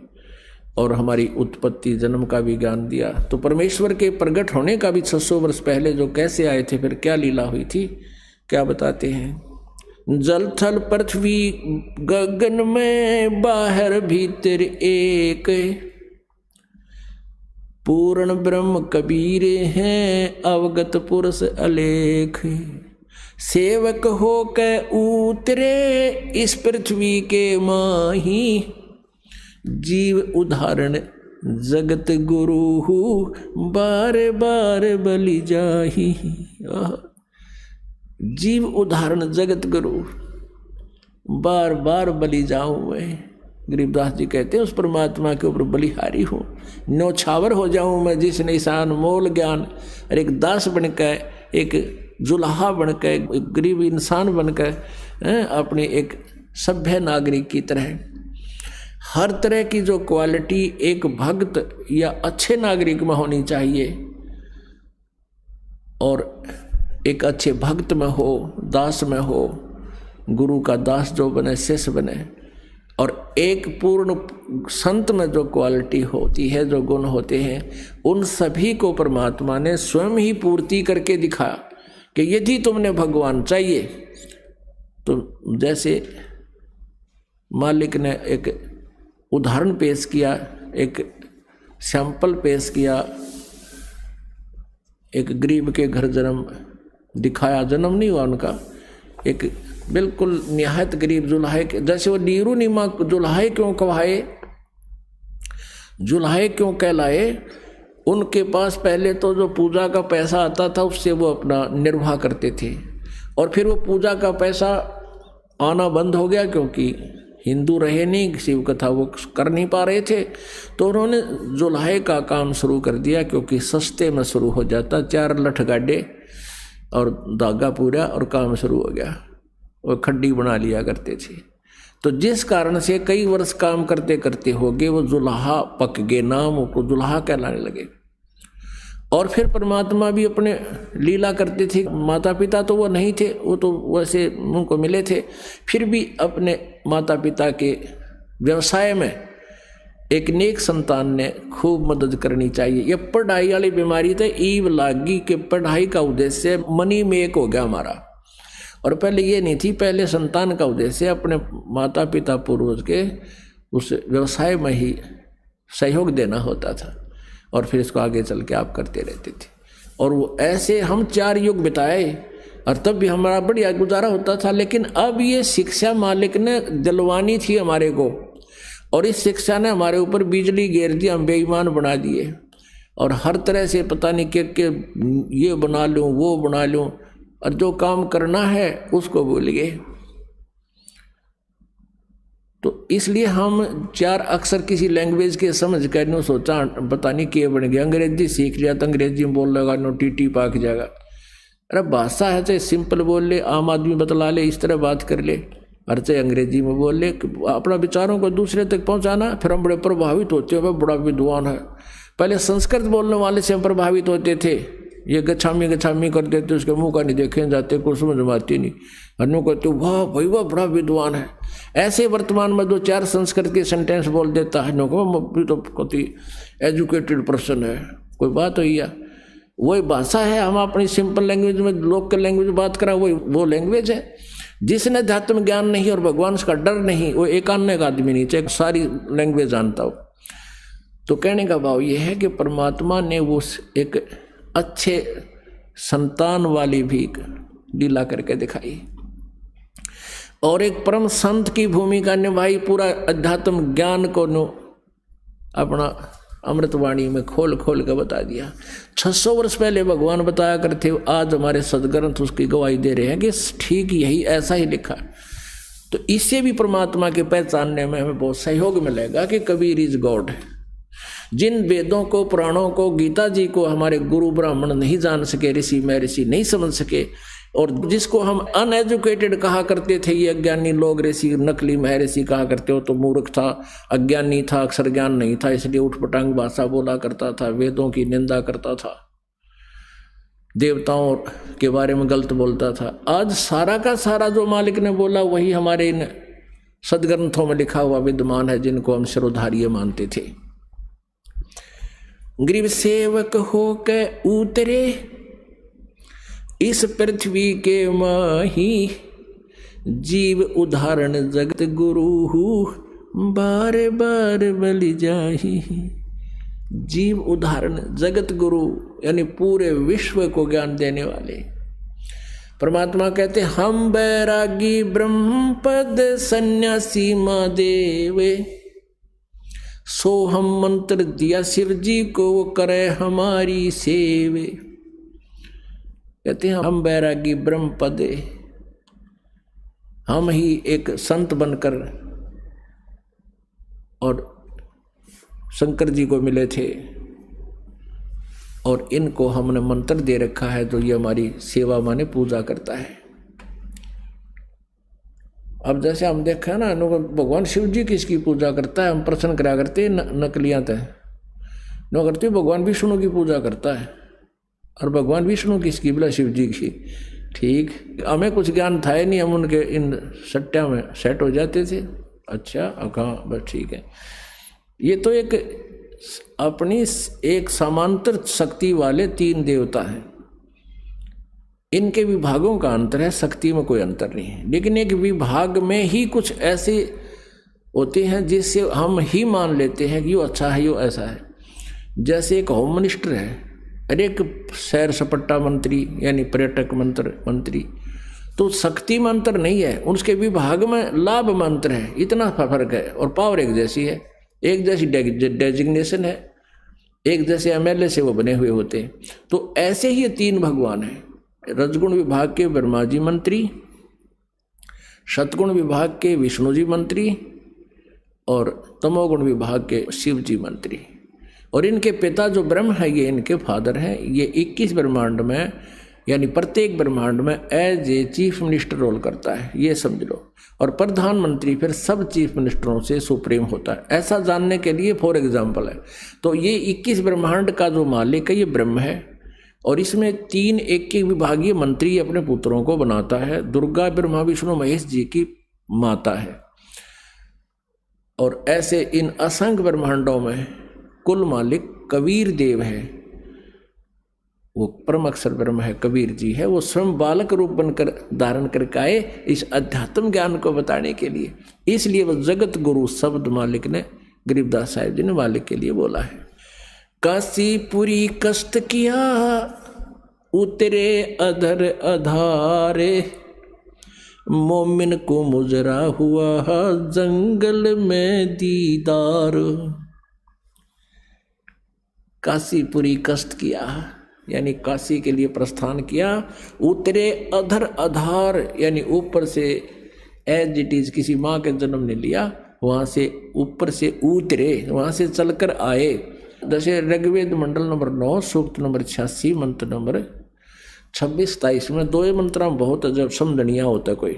और हमारी उत्पत्ति जन्म का भी ज्ञान दिया। तो परमेश्वर के प्रकट होने का भी 600 वर्ष पहले जो कैसे आए थे, फिर क्या लीला हुई थी, क्या बताते हैं। जल थल पृथ्वी गगन में बाहर भीतर एक, पूर्ण ब्रह्म कबीर हैं अवगत पुरुष अलेख। सेवक हो के उतरे इस पृथ्वी के माही, जीव उदाहरण जगत गुरु बार बार बलि जाही। जीव उदाहरण जगत गुरु बार बार बलि जाऊं मैं। गरीबदास जी कहते हैं उस परमात्मा के ऊपर बलिहारी हूँ, नौछावर हो जाऊं मैं, जिस निशान मोल ज्ञान, और एक दास बनकर, एक जुल्हा बनकर, एक गरीब इंसान बनकर, अपने एक सभ्य नागरिक की तरह हर तरह की जो क्वालिटी एक भक्त या अच्छे नागरिक में होनी चाहिए, और एक अच्छे भक्त में हो, दास में हो, गुरु का दास जो बने, शिष्य बने, और एक पूर्ण संत में जो क्वालिटी होती है, जो गुण होते हैं, उन सभी को परमात्मा ने स्वयं ही पूर्ति करके दिखाया कि यदि तुमने भगवान चाहिए तो जैसे मालिक ने एक उदाहरण पेश किया, एक सैंपल पेश किया, एक गरीब के घर जन्म दिखाया, जन्म नहीं हुआ उनका, एक बिल्कुल निहायत गरीब जुल्हे के, जैसे वो नीरू नीमा जुल्हे क्यों कहवाए, जुल्हे क्यों कहलाए, उनके पास पहले तो जो पूजा का पैसा आता था उससे वो अपना निर्वाह करते थे, और फिर वो पूजा का पैसा आना बंद हो गया क्योंकि हिंदू रहे नहीं, शिव कथा वो कर नहीं पा रहे थे, तो उन्होंने जुल्हे का काम शुरू कर दिया, क्योंकि सस्ते में शुरू हो जाता, 4 लठ गाडे और धागा पूरा और काम शुरू हो गया, वो खड्डी बना लिया करते थे। तो जिस कारण से कई वर्ष काम करते करते हो गए वो जुल्हा पक गए, नाम को जुल्हा कहलाने लगे। और फिर परमात्मा भी अपने लीला करते थे, माता पिता तो वो नहीं थे, वो तो वैसे उनको मिले थे, फिर भी अपने माता पिता के व्यवसाय में एक नेक संतान ने खूब मदद करनी चाहिए। ये पढ़ाई वाली बीमारी तो ईव लागी कि पढ़ाई का उद्देश्य मनी मेक हो गया हमारा, और पहले ये नहीं थी, पहले संतान का उद्देश्य अपने माता पिता पूर्वज के उस व्यवसाय में ही सहयोग देना होता था, और फिर इसको आगे चल के आप करते रहते थे। और वो ऐसे हम 4 युग बिताए, और तब भी हमारा बढ़िया गुजारा होता था। लेकिन अब ये शिक्षा मालिक ने दिलवानी थी हमारे को, और इस शिक्षा ने हमारे ऊपर बिजली गिर दी, हम बेईमान बना दिए, और हर तरह से पता नहीं कि ये बना लूँ वो बना लूँ, और जो काम करना है उसको भूल गए। तो इसलिए हम 4 अक्षर किसी लैंग्वेज के समझ कर नो सोचा पता नहीं क्या बन गया, अंग्रेजी सीख लिया तो अंग्रेजी में बोल लगा, नो टीटी पाक जाएगा। अरे भाषा है चाहे सिंपल बोल ले, आम आदमी बतला ले, इस तरह बात कर ले, और चाहे अंग्रेजी में बोल ले, अपना विचारों को दूसरे तक पहुंचाना। फिर हम बड़े प्रभावित होते हैं, बड़ा विद्वान है। पहले संस्कृत बोलने वाले से हम प्रभावित होते थे, ये गछामी गछामी कर देते, उसके मुंह का नहीं देखे जाते, कुछ समझ में आती नहीं, अन्नू कहते वाह भाई वाह बड़ा विद्वान है। ऐसे वर्तमान में 2-4 संस्कृत के सेंटेंस बोल देता है, तो कति एजुकेटेड पर्सन है, कोई बात हुई है। वही भाषा है, हम अपनी सिंपल लैंग्वेज में लोकल लैंग्वेज में बात करा, वो लैंग्वेज है। जिसने अध्यात्म ज्ञान नहीं और भगवान का डर नहीं, वो एकान्य का आदमी नहीं, चाहे सारी लैंग्वेज जानता हो। तो कहने का भाव ये है कि परमात्मा ने वो एक अच्छे संतान वाली भी लीला करके दिखाई, और एक परम संत की भूमिका निभाई, पूरा अध्यात्म ज्ञान को अपना अमृतवाणी में खोल खोल कर बता दिया। 600 वर्ष पहले भगवान बताया करते, आज हमारे सदग्रंथ उसकी गवाही दे रहे हैं कि ठीक यही ऐसा ही लिखा। तो इससे भी परमात्मा के पहचानने में हमें बहुत सहयोग मिलेगा कि कबीर इज गॉड। जिन वेदों को, पुराणों को, गीता जी को हमारे गुरु ब्राह्मण नहीं जान सके, ऋषि महर्षि नहीं समझ सके, और जिसको हम अनएजुकेटेड कहा करते थे, ये अज्ञानी लोग, ऋषि नकली महर्षि कहा करते हो, तो मूर्ख था, अज्ञानी था, अक्षर ज्ञान नहीं था, इसलिए उठपटांग भाषा बोला करता था, वेदों की निंदा करता था, देवताओं के बारे में गलत बोलता था। आज सारा का सारा जो मालिक ने बोला वही हमारे इन सदग्रंथों में लिखा हुआ विद्यमान है, जिनको हम शिरोधार्य मानते थे। गरीब सेवक हो के उतरे इस पृथ्वी के माही, जीव उदाहरण जगत गुरु बार बार बलि जाही। जीव उदाहरण जगत गुरु यानी पूरे विश्व को ज्ञान देने वाले परमात्मा कहते, हम बैरागी ब्रह्मपद सन्यासी महादेवे, सो हम मंत्र दिया शिव जी को, वो करे हमारी सेवे। कहते हैं हम बैरागी ब्रह्म पदे, हम ही एक संत बनकर और शंकर जी को मिले थे, और इनको हमने मंत्र दे रखा है, जो ये हमारी सेवा माने पूजा करता है। अब जैसे हम देखा ना, भगवान शिव जी किसकी पूजा करता है, हम प्रश्न करा करते नकलियां तय न करते, भगवान विष्णु की पूजा करता है। और भगवान विष्णु किसकी, बोला शिव जी की। ठीक, हमें कुछ ज्ञान था ही नहीं, हम उनके इन सट्टा में सेट हो जाते थे। अच्छा, हाँ बस ठीक है। ये तो एक अपनी एक समांतर शक्ति वाले 3 देवता हैं, इनके विभागों का अंतर है, शक्ति में कोई अंतर नहीं है, लेकिन एक विभाग में ही कुछ ऐसे होते हैं जिससे हम ही मान लेते हैं कि यो अच्छा है, यो ऐसा है। जैसे एक होम मिनिस्टर है और एक सैर सपट्टा मंत्री यानी पर्यटक मंत्री, तो शक्ति मंत्र नहीं है, उसके विभाग में लाभ मंत्र है, इतना फर्क है। और पावर एक जैसी है, एक जैसी डेजिग्नेशन है, एक जैसे एमएलए से वो बने हुए होते हैं। तो ऐसे ही 3 भगवान हैं, रजगुण विभाग के ब्रह्मा जी मंत्री, सतगुण विभाग के विष्णु जी मंत्री, और तमोगुण विभाग के शिव जी मंत्री। और इनके पिता जो ब्रह्म है, ये इनके फादर हैं। ये 21 ब्रह्मांड में यानी प्रत्येक ब्रह्मांड में as a chief minister role करता है, ये समझ लो। और प्रधानमंत्री फिर सब चीफ मिनिस्टरों से सुप्रीम होता है, ऐसा जानने के लिए फॉर एग्जाम्पल है। तो ये 21 ब्रह्मांड का जो मालिक है ये ब्रह्म है, और इसमें 3 एक विभागीय मंत्री अपने पुत्रों को बनाता है। दुर्गा ब्रह्मा विष्णु महेश जी की माता है। और ऐसे इन असंख्य ब्रह्मांडों में कुल मालिक कबीर देव है, वो परम अक्षर ब्रह्म है, कबीर जी है। वो स्वयं बालक रूप बनकर धारण करके आए इस अध्यात्म ज्ञान को बताने के लिए। इसलिए वो जगत गुरु शब्द मालिक ने, गरीबदास साहिब जी ने मालिक के लिए बोला है। काशीपुरी कष्ट किया उतरे अधर अधारे, मोमिन को मुजरा हुआ जंगल में दीदार। काशीपुरी कष्ट किया यानी काशी के लिए प्रस्थान किया। उतरे अधर आधार यानी ऊपर से एज इट इज किसी माँ के जन्म ने लिया, वहाँ से ऊपर से उतरे, वहाँ से चलकर आए। जैसे ऋग्वेद मंडल नंबर 9 सूक्त नंबर 86 मंत्र नंबर 26-27 में 2 मंत्र बहुत अजब समझनिया होता है कोई,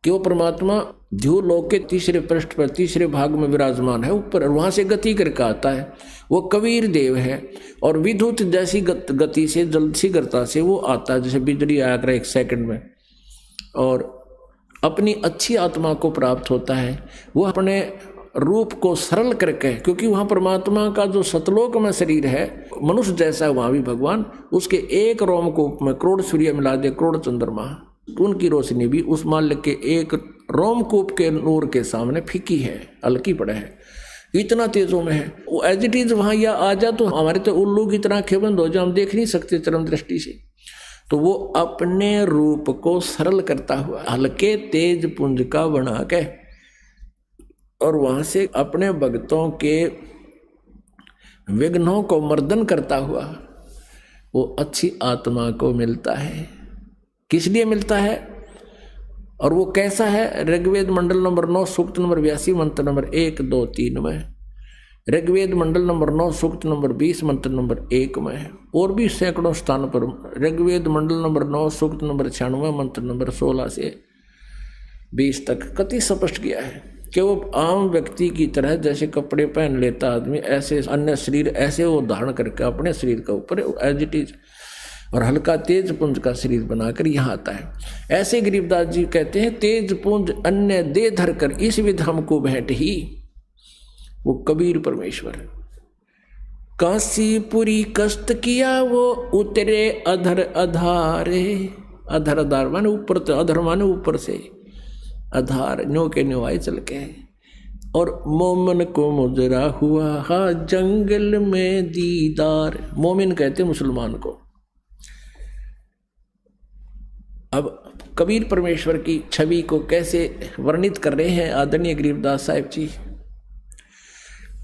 कि वो परमात्मा ध्युव लोक के तीसरे पृष्ठ पर तीसरे भाग में विराजमान है ऊपर, और वहाँ से गति करके आता है। वो कबीर देव है और विद्युत जैसी गति से जल्द सी गति से वो आता है, जैसे बिजली आया कर 1 सेकंड में, और अपनी अच्छी आत्मा को प्राप्त होता है। वो अपने रूप को सरल करके, क्योंकि वहाँ परमात्मा का जो सतलोक में शरीर है मनुष्य जैसा, वहाँ भी भगवान उसके एक रोमकूप में करोड़ सूर्य मिला दे, करोड़ चंद्रमा, उनकी रोशनी भी उस मालिक के एक रोमकूप के नूर के सामने फीकी है, हल्की पड़े है, इतना तेजों में है वो। एज इट इज वहाँ या आ जा तो हमारे तो उल्लू की तरह आंखें बंद हो जाए, हम देख नहीं सकते चरम दृष्टि से। तो वो अपने रूप को सरल करता हुआ हल्के तेज पुंज का बना के, और वहाँ से अपने भक्तों के विघ्नों को मर्दन करता हुआ वो अच्छी आत्मा को मिलता है। किस लिए मिलता है और वो कैसा है? ऋग्वेद मंडल नंबर 9 सूक्त नंबर 82 मंत्र नंबर 1, 2, 3 में, ऋग्वेद मंडल नंबर 9 सूक्त नंबर 20 मंत्र नंबर 1 में है, और भी सैकड़ों स्थान पर ऋग्वेद मंडल नंबर 9 सूक्त नंबर 96 मंत्र नंबर 16 से 20 तक कति स्पष्ट किया है कि वो आम व्यक्ति की तरह जैसे कपड़े पहन लेता आदमी, ऐसे अन्य शरीर ऐसे वो धारण करके अपने शरीर के ऊपर एज इट इज और हल्का तेज पुंज का शरीर बनाकर यहाँ आता है। ऐसे गरीबदास जी कहते हैं, तेज पुंज अन्य दे धर कर इस विध हमको भेंट ही। वो कबीर परमेश्वर। काशीपुरी कष्ट किया वो उतरे अधर अधारे। अधर अधार माने ऊपर, तो अधर माने ऊपर से, आधार न्यो के न्यो आए चल के। और मोमन को मुजरा हुआ हा जंगल में दीदार। मोमिन कहते मुसलमान को। अब कबीर परमेश्वर की छवि को कैसे वर्णित कर रहे हैं आदरणीय गरीबदास साहिब जी।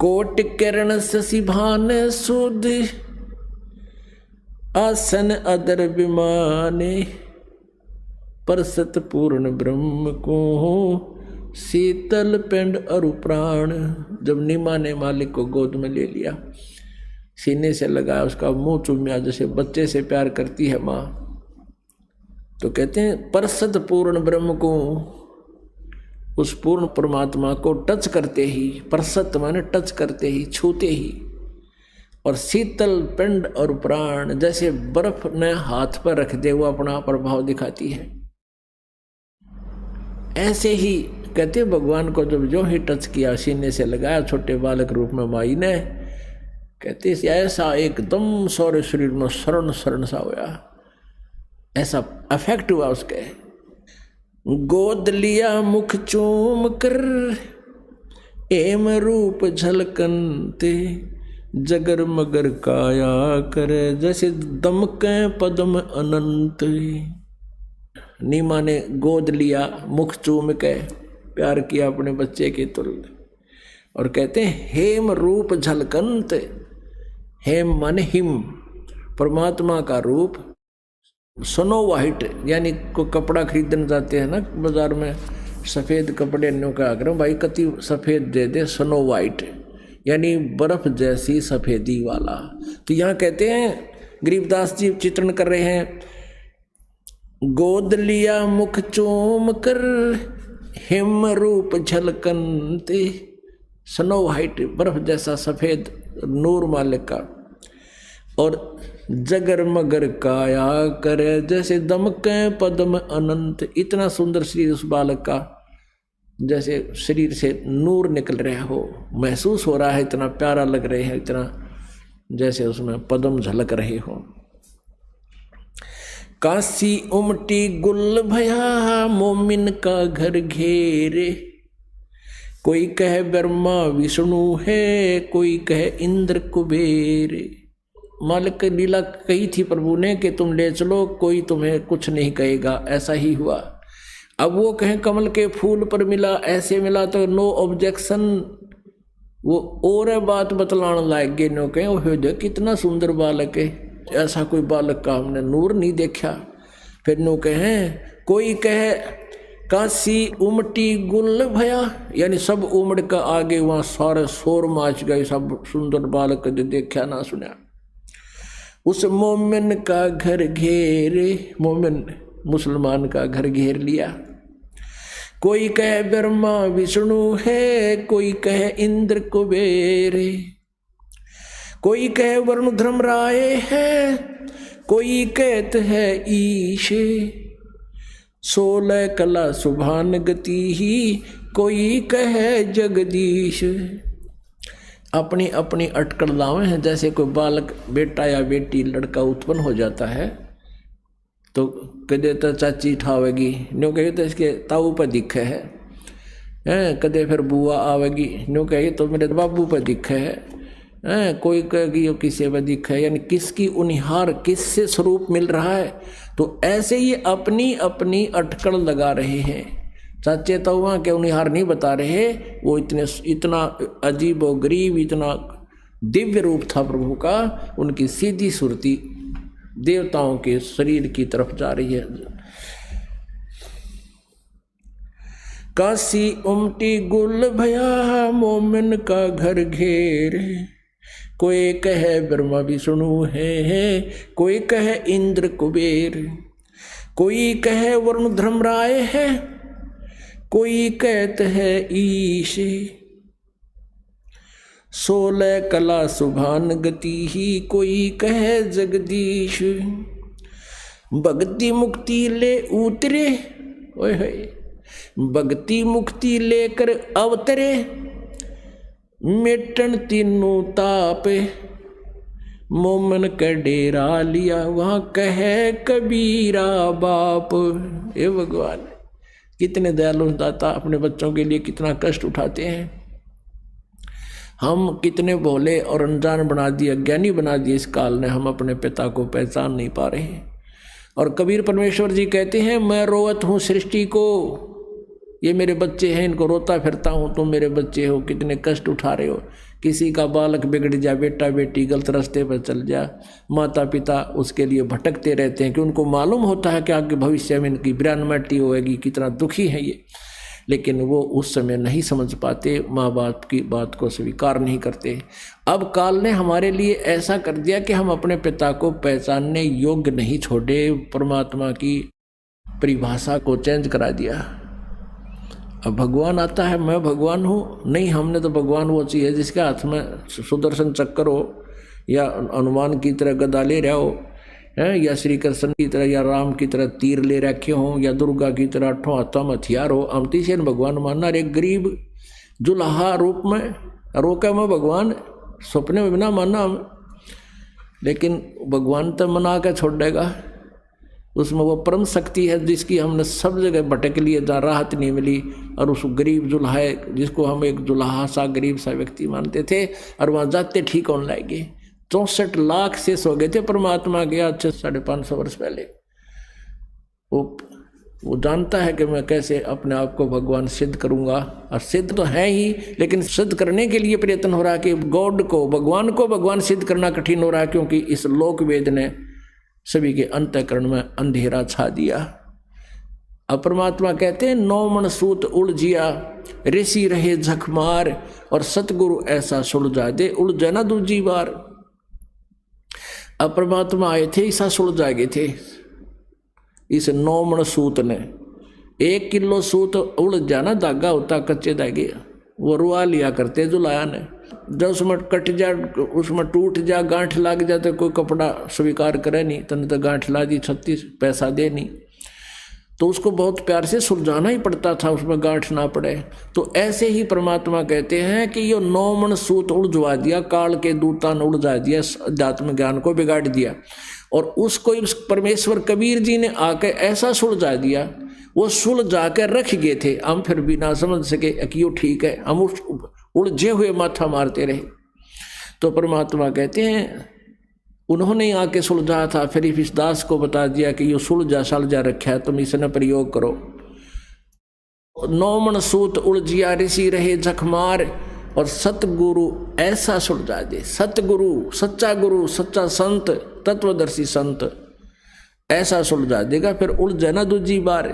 कोट किरण शशि भान सुध आसन अदर विमाने परसत पूर्ण ब्रह्म को शीतल पिंड अरु प्राण। जब नीमा ने मालिक को गोद में ले लिया, सीने से लगाया, उसका मुंह चूमिया जैसे बच्चे से प्यार करती है माँ, तो कहते हैं परसत पूर्ण ब्रह्म को, उस पूर्ण परमात्मा को टच करते ही, परसत माने टच करते ही, छूते ही, और शीतल पिंड और प्राण जैसे बर्फ ने हाथ पर रख दे वो अपना प्रभाव दिखाती है। ऐसे ही कहते भगवान को जब जो ही टच किया, सीने से लगाया छोटे बालक रूप में माई ने, कहते ऐसा एकदम सारे शरीर में शरण शरण सा हुआ, ऐसा अफेक्ट हुआ उसके। गोद लिया मुख चूम कर एम रूप झलकनते जगर मगर काया करे जैसे दमके पद्म अनंत। नीमा ने गोद लिया, मुख चूम के प्यार किया अपने बच्चे के तुल्य, और कहते हैं हेम रूप झलकंत। हेम माने हिम, परमात्मा का रूप। स्नो वाइट यानी को कपड़ा खरीदने जाते हैं ना बाजार में, सफ़ेद कपड़े न्यों का आग्रह भाई कति सफ़ेद दे दे, स्नो वाइट यानी बर्फ जैसी सफ़ेदी वाला। तो यहाँ कहते हैं गरीबदास जी चित्रण कर रहे हैं, गोद लिया मुख चूम कर हिम रूप झलकनते, स्नो वाइट बर्फ जैसा सफ़ेद नूर मालिक का, और जगर मगर काया करे जैसे दमके पद्म अनंत। इतना सुंदर शरीर उस बालक का, जैसे शरीर से नूर निकल रहा हो, महसूस हो रहा है, इतना प्यारा लग रहे हैं, इतना जैसे उसमें पद्म झलक रहे हो। काशी उमटी गुल भया मोमिन का घर घेरे, कोई कहे ब्रह्मा विष्णु है, कोई कहे इंद्र कुबेर। मालिक की लीला कही थी प्रभु ने कि तुम ले चलो, कोई तुम्हें कुछ नहीं कहेगा। ऐसा ही हुआ। अब वो कहें कमल के फूल पर मिला, ऐसे मिला, तो नो ऑब्जेक्शन। वो और बात बतलाने लायक गे, नो कहें हो देख कितना सुंदर बालक है, ऐसा कोई बालक का हमने नूर नहीं देखा। फिर नो कहें कोई कहे काशी उमटी गुल भया, यानी सब उमड़ का आगे वहाँ सारे शोर माच गए, सब सुंदर बालक देखा ना सुना। उस मोमिन का घर घेरे, मोमिन मुसलमान का घर घेर लिया। कोई कहे ब्रह्मा विष्णु है, कोई कहे इंद्र कुबेर, कोई कहे वरुण धर्मराय है, कोई कहते है ईश। 16 कला सुभान गति ही, कोई कहे जगदीश। अपनी अपनी अटकल लावे हैं। जैसे कोई बालक बेटा या बेटी लड़का उत्पन्न हो जाता है तो कदे तो चाची ठावेगी, न्यू कहे तो इसके ताऊ पर दिखे है, कदे फिर बुआ आवेगी, न्यू कहे तो मेरे बाबू पर दिखे है, कोई कहेगी यो किसी पर दिखे है, यानी किसकी उनिहार किससे स्वरूप मिल रहा है। तो ऐसे ही अपनी अपनी अटकल लगा रहे हैं। चाचे ताऊआ के उनिहार नहीं बता रहे, वो इतना अजीब और गरीब, इतना दिव्य रूप था प्रभु का, उनकी सीधी सुरती देवताओं के शरीर की तरफ जा रही है। काशी उमटी गुल भया मोमिन का घर घेर, कोई कहे ब्रह्मा विष्णु है, कोई कहे इंद्र कुबेर, कोई कहे वरुण धर्मराय है, कोई कहते है ईश, 16 कला सुभान गति ही, कोई कहे जगदीश, भक्ति मुक्ति ले उतरे, ओए होए, भक्ति मुक्ति लेकर अवतरे, मिटन तीनों ताप, मोमन का डेरा लिया, वहां कहे कबीरा बाप। ये भगवान कितने दयालु दाता, अपने बच्चों के लिए कितना कष्ट उठाते हैं। हम कितने भोले और अनजान बना दिए, अज्ञानी बना दिए इस काल ने, हम अपने पिता को पहचान नहीं पा रहे। और कबीर परमेश्वर जी कहते हैं, मैं रोवत हूँ सृष्टि को, ये मेरे बच्चे हैं, इनको रोता फिरता हूँ, तुम मेरे बच्चे हो, कितने कष्ट उठा रहे हो। किसी का बालक बिगड़ जा, बेटा बेटी गलत रास्ते पर चल जा, माता पिता उसके लिए भटकते रहते हैं कि उनको मालूम होता है कि आगे भविष्य में इनकी बिरानमटी होएगी, कितना दुखी है ये, लेकिन वो उस समय नहीं समझ पाते, माँ बाप की बात को स्वीकार नहीं करते। अब काल ने हमारे लिए ऐसा कर दिया कि हम अपने पिता को पहचानने योग्य नहीं छोड़े, परमात्मा की परिभाषा को चेंज करा दिया। अब भगवान आता है, मैं भगवान हूँ, नहीं, हमने तो भगवान वो चीज़ है जिसके हाथ में सुदर्शन चक्र हो, या हनुमान की तरह गदा ले रहा हो, या श्री कृष्ण की तरह या राम की तरह तीर ले रखे हों, या दुर्गा की तरह 8 हाथों में हथियार हो। हम तीसरे भगवान मानना, एक गरीब जुलाहा रूप में रोका मैं भगवान, सपने में बिना मानना हम, लेकिन भगवान तो मना के छोड़ देगा। उसमें वो परम शक्ति है जिसकी हमने सब जगह भटक लिए, जहाँ राहत नहीं मिली, और उस गरीब जुल्हा जिसको हम एक जुल्हा सा गरीब सा व्यक्ति मानते थे, और वहाँ जाते ठीक होने लगे। 64 लाख शेष हो गए थे परमात्मा के आज से 550 वर्ष पहले। वो जानता है कि मैं कैसे अपने आप को भगवान सिद्ध करूंगा, और सिद्ध तो है ही, लेकिन सिद्ध करने के लिए प्रयत्न हो रहा है कि गॉड को भगवान सिद्ध करना कठिन हो रहा है, क्योंकि इस लोक वेद ने सभी के अंतःकरण में अंधेरा छा दिया। अब परमात्मा कहते हैं, 9 मन सूत उलझिया, ऋषि रहे झकमार, और सतगुरु ऐसा सुलझा दे, उलझा ना दूजी बार। अब परमात्मा आए थे, ऐसा सुलझा गए थे इस 9 मन सूत ने। 1 किलो सूत उलझ जाना, धागा होता कच्चे धागे, वो रुआ लिया करते जुलाया ने। जब उसमें कट जा, उसमें टूट जा, गांठ लग जा, तो कोई कपड़ा स्वीकार करे नहीं, तने तो गांठ ला दी 36 पैसा दे नहीं, तो उसको बहुत प्यार से सुलझाना ही पड़ता था, उसमें गांठ ना पड़े। तो ऐसे ही परमात्मा कहते हैं कि ये 9 मन सूत उलझवा दिया, काल के दूता ने उलझा दिया, अध्यात्म ज्ञान को बिगाड़ दिया। और उसको परमेश्वर कबीर जी ने आके ऐसा सुलझा दिया, वो सुलझा कर रख गए थे, हम फिर भी ना समझ सके कि यो ठीक है, हम उस उलझे हुए माथा मारते रहे। तो परमात्मा कहते हैं, उन्होंने आके सुलझा था, फिर इस दास को बता दिया कि ये सुलझा रखा है, तुम इसने प्रयोग करो। 9 मन सूत उलझिया, ऋषि रहे झकमार, और सतगुरु ऐसा सुलझा दे। सतगुरु, सच्चा गुरु, सच्चा संत, तत्वदर्शी संत ऐसा सुलझा देगा, फिर उलझे ना दूजी बार।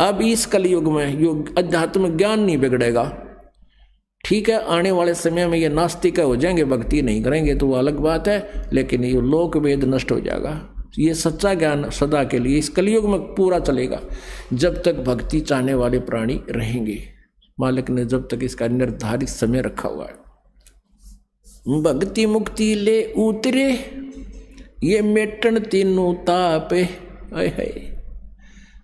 अब इस कलयुग में योग अध्यात्म ज्ञान नहीं बिगड़ेगा, ठीक है। आने वाले समय में ये नास्तिक हो जाएंगे, भक्ति नहीं करेंगे तो वो अलग बात है, लेकिन ये लोक वेद नष्ट हो जाएगा। ये सच्चा ज्ञान सदा के लिए इस कलयुग में पूरा चलेगा, जब तक भक्ति चाहने वाले प्राणी रहेंगे। मालिक ने जब तक इसका निर्धारित समय रखा हुआ है। भक्ति मुक्ति ले उतरे, ये मेटन तीनों ताप। है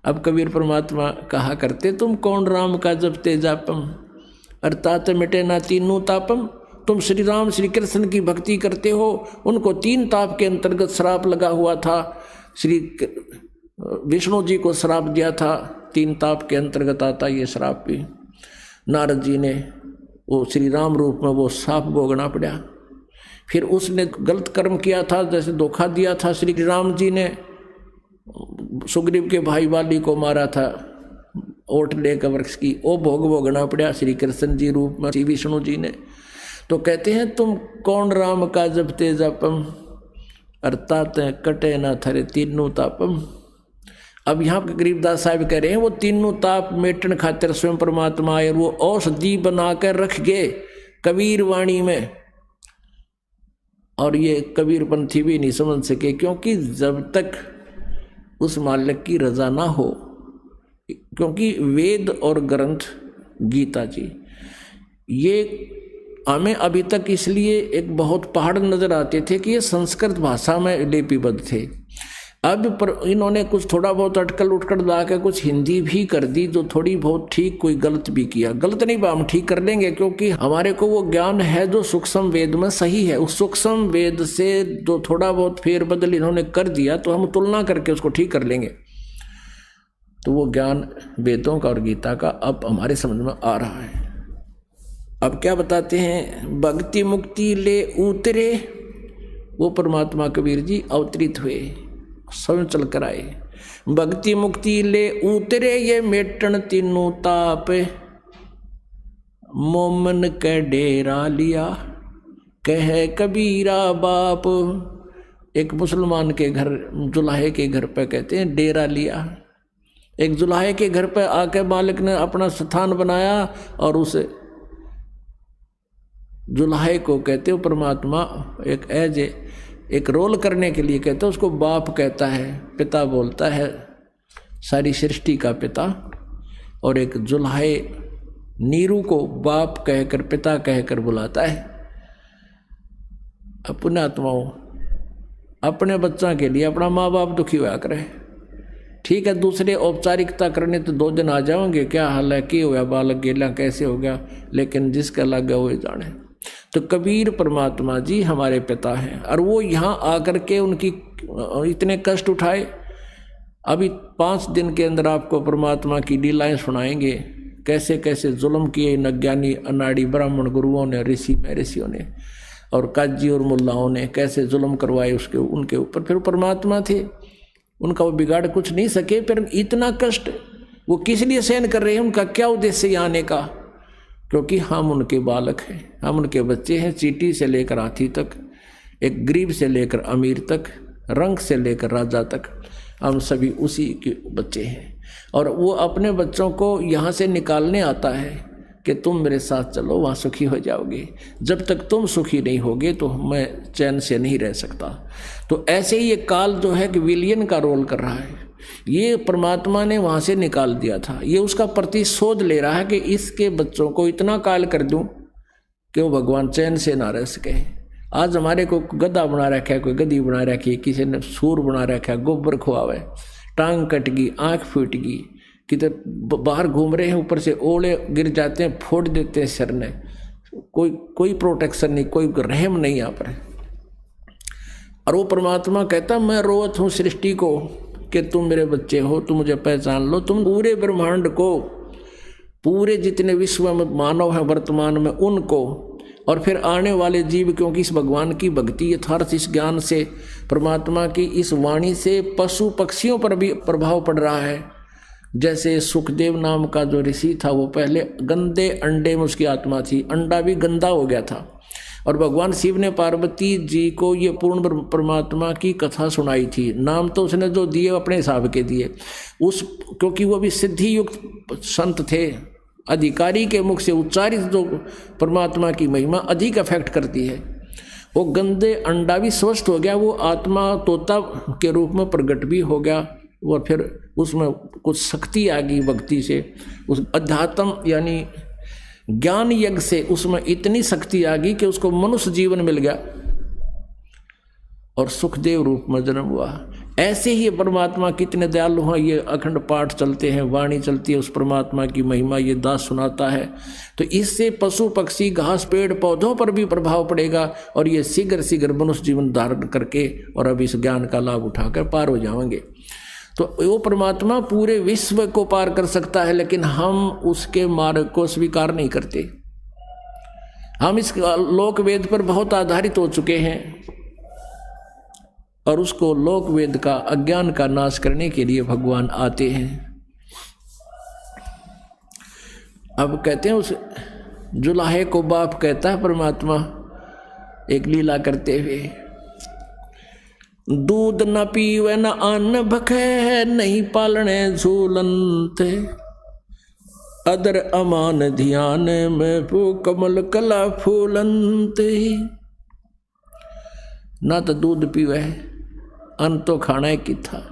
अब कबीर परमात्मा कहा करते, तुम कौन राम का जपते जापम, अर्थात मिटे ना तीनों तापम। तुम श्री राम श्री कृष्ण की भक्ति करते हो, उनको 3 ताप के अंतर्गत श्राप लगा हुआ था। श्री विष्णु जी को श्राप दिया था, 3 ताप के अंतर्गत आता ये श्राप भी। नारद जी ने वो श्री राम रूप में वो श्राप भोगना पड़ा। फिर उसने गलत कर्म किया था, जैसे धोखा दिया था श्री राम जी ने, सुग्रीव के भाई वाली को मारा था ओट लेकर वृक्ष की, वो भोग भोगना पड़ा श्री कृष्ण जी रूप में, श्री विष्णु जी ने। तो कहते हैं तुम कौन राम का जपते जपम, अर्थात कटे ना थरे तीनों तापम। अब यहाँ पे गरीबदास साहब कह रहे हैं वो तीनों ताप मेटन खातिर स्वयं परमात्मा आए, वो औषधि बनाकर रख गए कबीर वाणी में। और ये कबीरपंथी भी नहीं समझ सके, क्योंकि जब तक उस मालिक की रजा ना हो, क्योंकि वेद और ग्रंथ गीता जी ये हमें अभी तक इसलिए एक बहुत पहाड़ नजर आते थे कि ये संस्कृत भाषा में लिपिबद्ध थे। अब पर इन्होंने कुछ थोड़ा बहुत अटकल उटकल ला के कुछ हिंदी भी कर दी, जो थोड़ी बहुत ठीक, कोई गलत भी किया। गलत नहीं, हम ठीक कर लेंगे, क्योंकि हमारे को वो ज्ञान है जो सूक्ष्म वेद में सही है। उस सूक्ष्म वेद से जो थोड़ा बहुत फेरबदल इन्होंने कर दिया तो हम तुलना करके उसको ठीक कर लेंगे। तो वो ज्ञान वेदों का और गीता का अब हमारे समझ में आ रहा है। अब क्या बताते हैं, भक्ति मुक्ति ले उतरे, वो परमात्मा कबीर जी अवतरित हुए, स्वयं चल कर आए। भक्ति मुक्ति ले उतरे ये मेटन तीनों ताप, मोमन के डेरा लिया कह कबीरा बाप। एक मुसलमान के घर, जुलाहे के घर पे कहते हैं डेरा लिया। एक जुलाहे के घर पे आके मालिक ने अपना स्थान बनाया, और उस जुलाहे को कहते हो परमात्मा एक एज एक रोल करने के लिए कहते हैं, उसको बाप कहता है, पिता बोलता है, सारी सृष्टि का पिता। और एक जुल्हे नीरू को बाप कहकर, पिता कहकर बुलाता है। अपने आत्माओं, अपने बच्चा के लिए अपना माँ बाप दुखी हुआ करे। ठीक है, दूसरे औपचारिकता करने तो 2 दिन आ जाओगे, क्या हाल है, क्या हुआ, बालक गेला कैसे हो गया, लेकिन जिसका लग गया वो जाने। तो कबीर परमात्मा जी हमारे पिता हैं, और वो यहाँ आकर के उनकी इतने कष्ट उठाए। अभी 5 दिन के अंदर आपको परमात्मा की लीलाएं सुनाएंगे, कैसे कैसे जुल्म किए इन अज्ञानी अनाड़ी ब्राह्मण गुरुओं ने, ऋषियों ने और काजी और मुल्लाओं ने कैसे जुल्म करवाए उसके उनके ऊपर। फिर परमात्मा थे, उनका वो बिगाड़ कुछ नहीं सके। फिर इतना कष्ट वो किस लिए सहन कर रहे हैं, उनका क्या उद्देश्य आने का, क्योंकि हम उनके बालक हैं, हम उनके बच्चे हैं। चींटी से लेकर हाथी तक, एक गरीब से लेकर अमीर तक, रंग से लेकर राजा तक, हम सभी उसी के बच्चे हैं। और वो अपने बच्चों को यहाँ से निकालने आता है कि तुम मेरे साथ चलो, वहाँ सुखी हो जाओगे। जब तक तुम सुखी नहीं होगे तो मैं चैन से नहीं रह सकता। तो ऐसे ही ये काल जो है कि विलियन का रोल कर रहा है। ये परमात्मा ने वहाँ से निकाल दिया था, ये उसका प्रतिशोध ले रहा है कि इसके बच्चों को इतना काल कर दूं कि वो भगवान चैन से ना रह सके। आज हमारे को गधा बना रखा है, कोई गधी बना रखी है, किसी ने सूर बना रखा है, गोबर खुआवे, टांग कट गई, आँख फूट गई, किधर बाहर घूम रहे हैं, ऊपर से ओले गिर जाते हैं, फोड़ देते हैं सिर ने, कोई प्रोटेक्शन नहीं, कोई रहम नहीं यहाँ पर। और वो परमात्मा कहता मैं रोवत हूँ सृष्टि को कि तुम मेरे बच्चे हो, तुम मुझे पहचान लो। तुम पूरे ब्रह्मांड को, पूरे जितने विश्व में मानव हैं वर्तमान में, उनको और फिर आने वाले जीव, क्योंकि इस भगवान की भक्ति यथार्थ इस ज्ञान से, परमात्मा की इस वाणी से पशु पक्षियों पर भी प्रभाव पड़ रहा है। जैसे सुखदेव नाम का जो ऋषि था, वो पहले गंदे अंडे में उसकी आत्मा थी, अंडा भी गंदा हो गया था, और भगवान शिव ने पार्वती जी को ये पूर्ण परमात्मा की कथा सुनाई थी। नाम तो उसने जो दिए अपने हिसाब के दिए, उस क्योंकि वो भी सिद्धि युक्त संत थे, अधिकारी के मुख से उच्चारित जो परमात्मा की महिमा अधिक अफेक्ट करती है। वो गंदे अंडा भी स्वस्थ हो गया, वो आत्मा तोता के रूप में प्रकट भी हो गया, और फिर उसमें कुछ शक्ति आ गई भक्ति से, उस अध्यात्म यानी ज्ञान यज्ञ से उसमें इतनी शक्ति आ गई कि उसको मनुष्य जीवन मिल गया और सुखदेव रूप में जन्म हुआ। ऐसे ही परमात्मा कितने दयालु हैं, ये अखंड पाठ चलते हैं, वाणी चलती है, उस परमात्मा की महिमा ये दास सुनाता है। तो इससे पशु पक्षी घास पेड़ पौधों पर भी प्रभाव पड़ेगा, और ये शीघ्र मनुष्य जीवन धारण करके और अब इस ज्ञान का लाभ उठाकर पार हो जाएंगे। तो वो परमात्मा पूरे विश्व को पार कर सकता है, लेकिन हम उसके मार्ग को स्वीकार नहीं करते। हम इस लोक वेद पर बहुत आधारित हो चुके हैं, और उसको लोक वेद का अज्ञान का नाश करने के लिए भगवान आते हैं। अब कहते हैं उस जुलाहे को बाप कहता है परमात्मा एक लीला करते हुए। दूध न पीवे न अन्न भखे, नहीं पालने झूलनते, अदर अमान ध्यान में वो कमल कला फूलनते। ना तो दूध पीवे, अन्न तो खाना है कि था,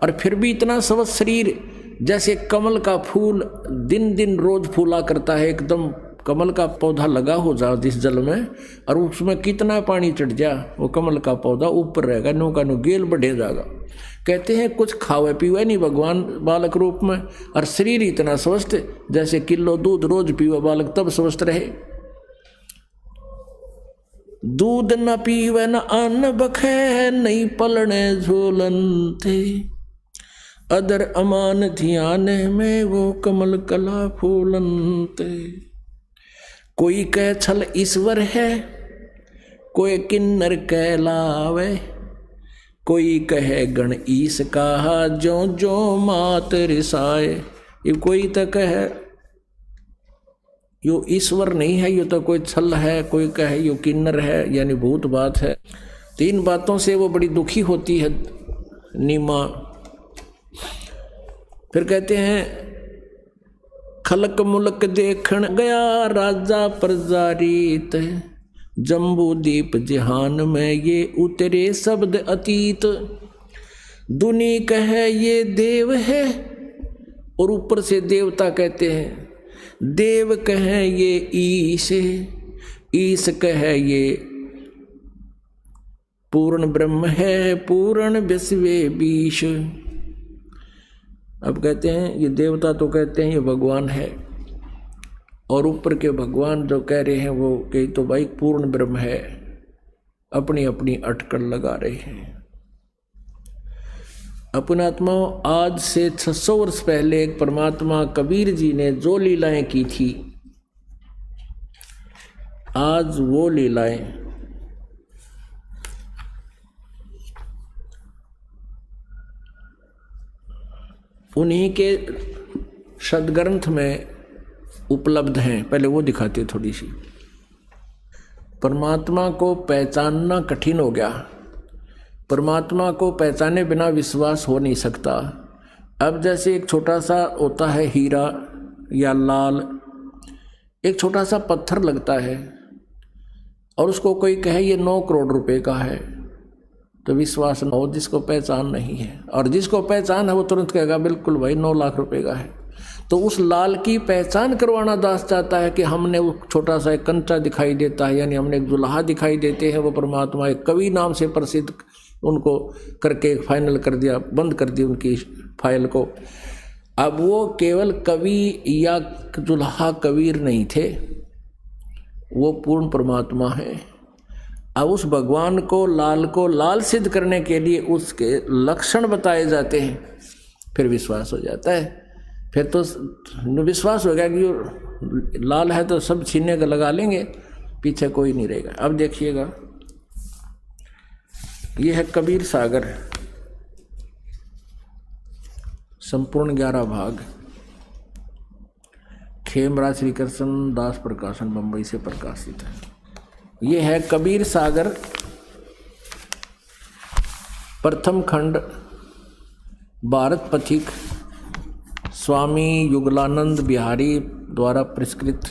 और फिर भी इतना स्वस्थ शरीर, जैसे कमल का फूल दिन दिन रोज फूला करता है। एकदम कमल का पौधा लगा हो जाओ जिस जल में, और उसमें कितना पानी चढ़ जा, वो कमल का पौधा ऊपर रहेगा, नो का नो गेल बढ़े जाएगा। कहते हैं कुछ खावे पीवे नहीं भगवान बालक रूप में, और शरीर इतना स्वस्थ जैसे किलो दूध रोज पीवे बालक तब स्वस्थ रहे। दूध न पीवे न अन्न बखे, नहीं पलने झूलनते, अदर अमान ध्यान में वो कमल कला फूलनते। कोई कह छल ईश्वर है, कोई किन्नर कहलावे, कोई कहे गण ईस कहा, जो जो मात रिसाए। ये कोई तो कहे यो ईश्वर नहीं है, यो तो कोई छल है, कोई कहे यो किन्नर है यानी भूत बात है। तीन बातों से वो बड़ी दुखी होती है नीमा। फिर कहते हैं खलक मुलक देखण गया, राजा प्रजा रीत, जम्बू दीप जहान में ये उतरे शब्द अतीत। दुनी कहे ये देव है, और ऊपर से देवता कहते हैं। देव कहे ये ईश, ईश कहे ये पूर्ण ब्रह्म है, पूर्ण विश्वे बीश। अब कहते हैं ये देवता तो कहते हैं ये भगवान है, और ऊपर के भगवान जो कह रहे हैं वो कहीं तो भाई पूर्ण ब्रह्म है, अपनी अपनी अटकल लगा रहे हैं। अपने आत्माओं, आज से 600 वर्ष पहले एक परमात्मा कबीर जी ने जो लीलाएं की थी, आज वो लीलाएं उन्हीं के सदग्रंथ में उपलब्ध हैं। पहले वो दिखाते थोड़ी सी। परमात्मा को पहचानना कठिन हो गया। परमात्मा को पहचाने बिना विश्वास हो नहीं सकता। अब जैसे एक छोटा सा होता है हीरा या लाल, एक छोटा सा पत्थर लगता है और उसको कोई कहे ये 9 करोड़ रुपए का है, तो विश्वास न हो जिसको पहचान नहीं है। और जिसको पहचान है वो तुरंत कहेगा बिल्कुल भाई 9 लाख रुपए का है। तो उस लाल की पहचान करवाना दास चाहता है कि हमने वो छोटा सा एक कंचा दिखाई देता है, यानी हमने एक दुल्हा दिखाई देते हैं, वो परमात्मा एक कवि नाम से प्रसिद्ध, उनको करके फाइनल कर दिया, बंद कर दी उनकी फाइल को। अब वो केवल कवि या दुल्हा कबीर नहीं थे, वो पूर्ण परमात्मा है। अब उस भगवान को लाल सिद्ध करने के लिए उसके लक्षण बताए जाते हैं, फिर विश्वास हो जाता है। फिर तो विश्वास हो गया कि लाल है तो सब छीनने का लगा लेंगे, पीछे कोई नहीं रहेगा। अब देखिएगा, ये है कबीर सागर, संपूर्ण 11 भाग, खेमराज श्री कृष्ण दास प्रकाशन बंबई से प्रकाशित है। ये है कबीर सागर, प्रथम खंड, भारत पथिक, स्वामी युगलानंद बिहारी द्वारा पुरस्कृत।